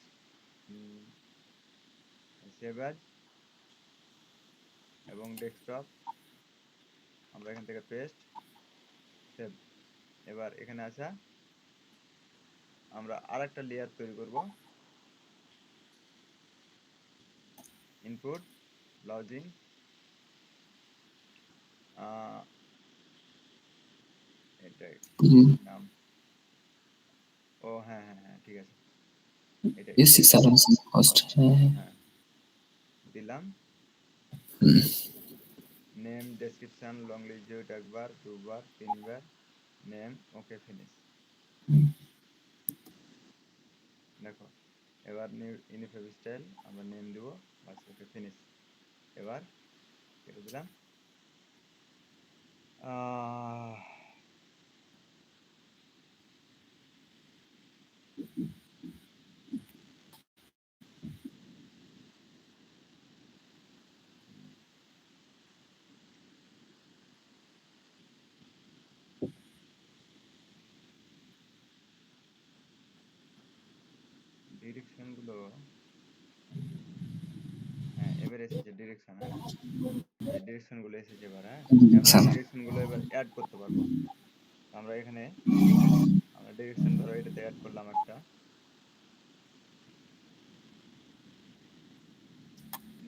সেভ অ্যাজ এবং ডেস্কটপ, আমরা এখান থেকে পেস্ট, সেভ। এবার এখানে আসা, আমরা আরেকটা লেয়ার তৈরি করব, ইনপুট, ব্রাউজিং, এটাই হুম, নাম। ও হ্যাঁ হ্যাঁ হ্যাঁ, ঠিক আছে, এটাই বেসিক সার্ভিসিং কস্ট, হ্যাঁ, হ্যাঁ, হ্যাঁ, দিলাম। হুম, নেম, ডেসক্রিপশন, লং লিস্ট, একবার, দুবার, তিনবার, নেম, ওকে, ফিনিশ। হুম, দেখো, এবার নিউ ইউনিফাইভ স্টাইল আমরা নেম দিব, বাস, ওকে, ফিনিশ। এবার কেটে দিলাম। আহ ডিরেকশন গুলো, হ্যাঁ এবার এসেছে ডিরেকশন, হ্যাঁ এই ডিরেকশন গুলো এসেছে এবার। হ্যাঁ, আমরা আচ্ছা, ডিরেকশন গুলো এবার অ্যাড করতে পারবো। আমরা এখানে আমরা ডিরেকশন ধরো এটাতে অ্যাড করলাম একটা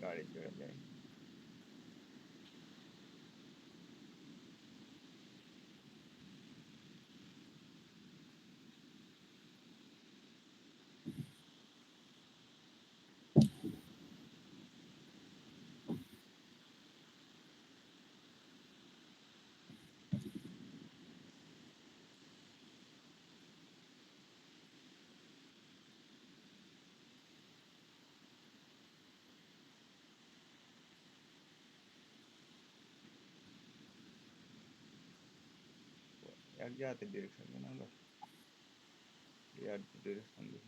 গাড়ি চড়ে এক জায়গাতে ডিরেকশন দিই না আমরা, এয়ার ডিরেকশন দিই।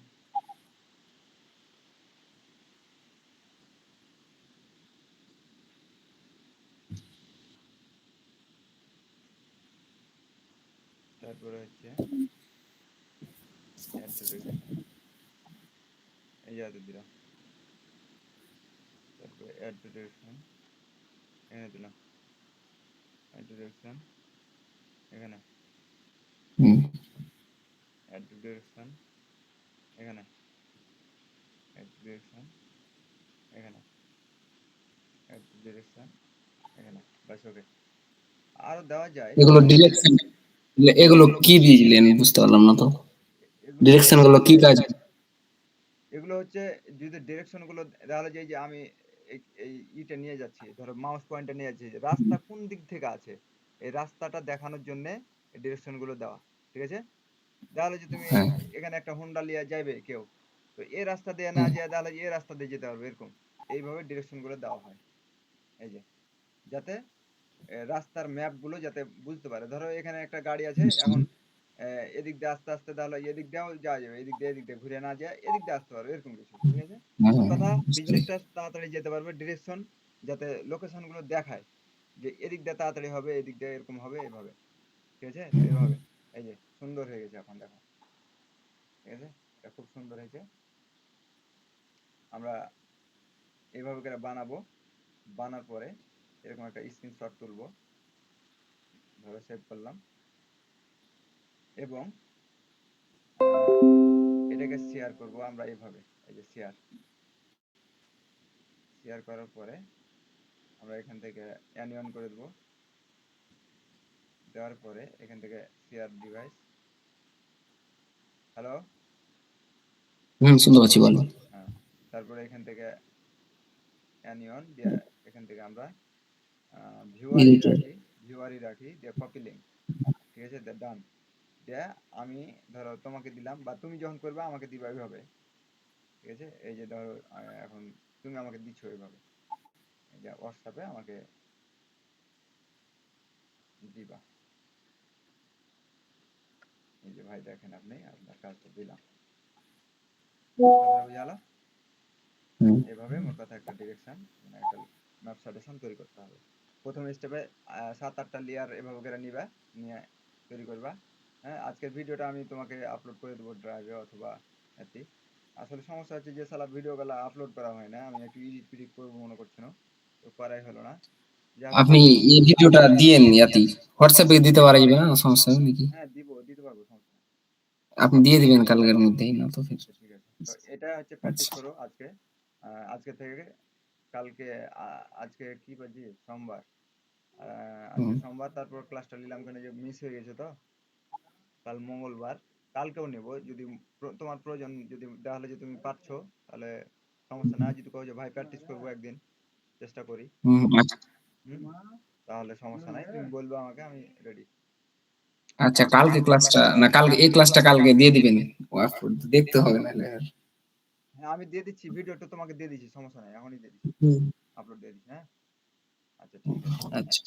তারপরে হচ্ছে এয়ার ডিরেকশন, এই জায়গাতে দিলাম। তারপরে এয়ার ডিরেকশন এখানে দিলাম, এয়ার ডিরেকশন এখানে, হুম এয়ার ডিরেকশন এখানে, এয়ার ডিরেকশন এখানে, এয়ার ডিরেকশন এখানে, বাস ওকে। আরো দেওয়া যায়, এগুলো ডিরেকশন, এগুলো কি দিলেন বুঝতে পারলাম না তো। এগুলো ডিরেকশন গুলো কি কাজ? এগুলো হচ্ছে যদি ডিরেকশন গুলো তাহলে যে আমি এই ইটা নিয়ে যাচ্ছি, ধরো মাউস পয়েন্টটা নিয়ে যাচ্ছি, রাস্তা কোন দিক থেকে আছে এই রাস্তাটা দেখানোর জন্য ডিরেকশন গুলো দেওয়া, ঠিক আছে। তাহলে যে তুমি হ্যাঁ এখানে একটা হোন্ডা লিয়ে যাইবে কেউ, তো এই রাস্তা দিয়ে না হ্যাঁ যায়, তাহলে এই রাস্তা দিয়ে যেতে পারবে, এরকম এইভাবে ডিরেকশন গুলো দেওয়া হয়। এই যে যাতে রাস্তার ম্যাপ গুলো যাতে বুঝতে পারে, ধরো এখানে একটা গাড়ি আছে এখন, এদিক দিয়ে আস্তে আস্তে তাহলে এদিক দিয়েও যাওয়া যাবে, এদিক দিয়ে ঘুরে না যায় এদিক দিয়ে আসতে পারবে, এরকম কিছু, ঠিক আছে। মোট কথা বুঝতে পেরেছি। বিজনেসটা তাড়াতাড়ি যেতে পারবে, ডিরেকশন যাতে লোকেশন গুলো দেখায় যে এদিক দিয়ে তাড়াতাড়ি হবে, এদিক দিয়ে এরকম হবে, এইভাবে, ঠিক আছে। তো এইভাবে এই যে সুন্দর হয়ে গেছে এখন দেখো, ঠিক আছে, এটা খুব সুন্দর হয়েছে। আমরা এইভাবে করে বানাবো, বানার পরে এরকম একটা স্ক্রিনশট তুলবো, ধরো সেভ করলাম, এবং এটাকে শেয়ার করব আমরা এইভাবে, এই যে শেয়ার, শেয়ার করার পরে আমরা এখান থেকে অ্যানিয়ন করে দেবো, দেওয়ার পরে এখান থেকে শেয়ার ডিভাইস, হ্যালো, শুনতে পাচ্ছি, বলো। হ্যাঁ, তারপরে এখান থেকে অ্যানিয়ন দিয়ে এখান থেকে আমরা ভিউয়ারি এডিটর। রাখি, ভিউয়ারি রাখি দিয়ে কপি লিঙ্ক, ঠিক আছে, ডান দিয়ে আমি ধরো তোমাকে দিলাম, বা তুমি যখন করবে আমাকে দিবা এইভাবে, ঠিক আছে। এই যে ধরো এখন তুমি আমাকে দিচ্ছ এইভাবে, এই যে হোয়াটসঅ্যাপে আমাকে দিবা, এই যে ভাই দেখেন আপনি আপনার কাজটা দিলাম, কথাটা বুঝা গেল। হুম এভাবে মোট কথা একটা ডিরেকশন, মানে একটা ম্যাপ সাজেশন তৈরি করতে হবে। প্রথম স্টেপে 7-8টা লেয়ার এভাবে করে নিবা, নিয়ে তৈরি করবা। হ্যাঁ, আজকের ভিডিওটা আমি তোমাকে আপলোড করে দেবো ড্রাইভে অথবা এতে। আসলে সমস্যা হচ্ছে যে সালা ভিডিওগুলো আপলোড করা হয় না, আমি একটু এডিট ফিডিট করবো মনে করছিলাম, তো করাই হলো না। যাই হোক আপনি এই ভিডিওটা দিয়েন ইয়াতি হোয়াটসঅ্যাপে দিতে পারা যাবে না, সমস্যা হবে নাকি? হ্যাঁ দিতে পারবো, সমস্যা নেই। আপনি দিয়ে দিবেন কালকের মধ্যেই, না তো ফির। আচ্ছা ঠিক আছে, তো এটা হচ্ছে প্র্যাকটিস আচ্ছা। করো আজকে, আজকে থেকে কালকে, আজকে কি বাজি, সোমবার, আজকে হুম সোমবার, তারপর ক্লাসটা নিলাম কেন যে মিস হয়ে গেছে, তো কাল মঙ্গলবার, কালকেও নেব যদি তোমার প্রয়োজন, যদি তাহলে যে তুমি পারছো তাহলে সমস্যা না, যদি কও যে ভাই প্র্যাকটিস করবো একদিন, চেষ্টা করি, আচ্ছা। হুম, তাহলে সমস্যা নাই, তুমি বলবে আমাকে, আমি রেডি। আচ্ছা, কালকে ক্লাসটা না, কালকে এই ক্লাসটা কালকে দিয়ে দিবেন, দেখতে হবে নাহলে আর। হ্যাঁ আমি দিয়ে দিচ্ছি, ভিডিওটা তোমাকে দিয়ে দিচ্ছি, সমস্যা নাই, এখনই দিয়ে দিচ্ছি, হুম, আপলোড দিয়ে দিচ্ছি, হ্যাঁ। আচ্ছা ঠিক আছে। আচ্ছা।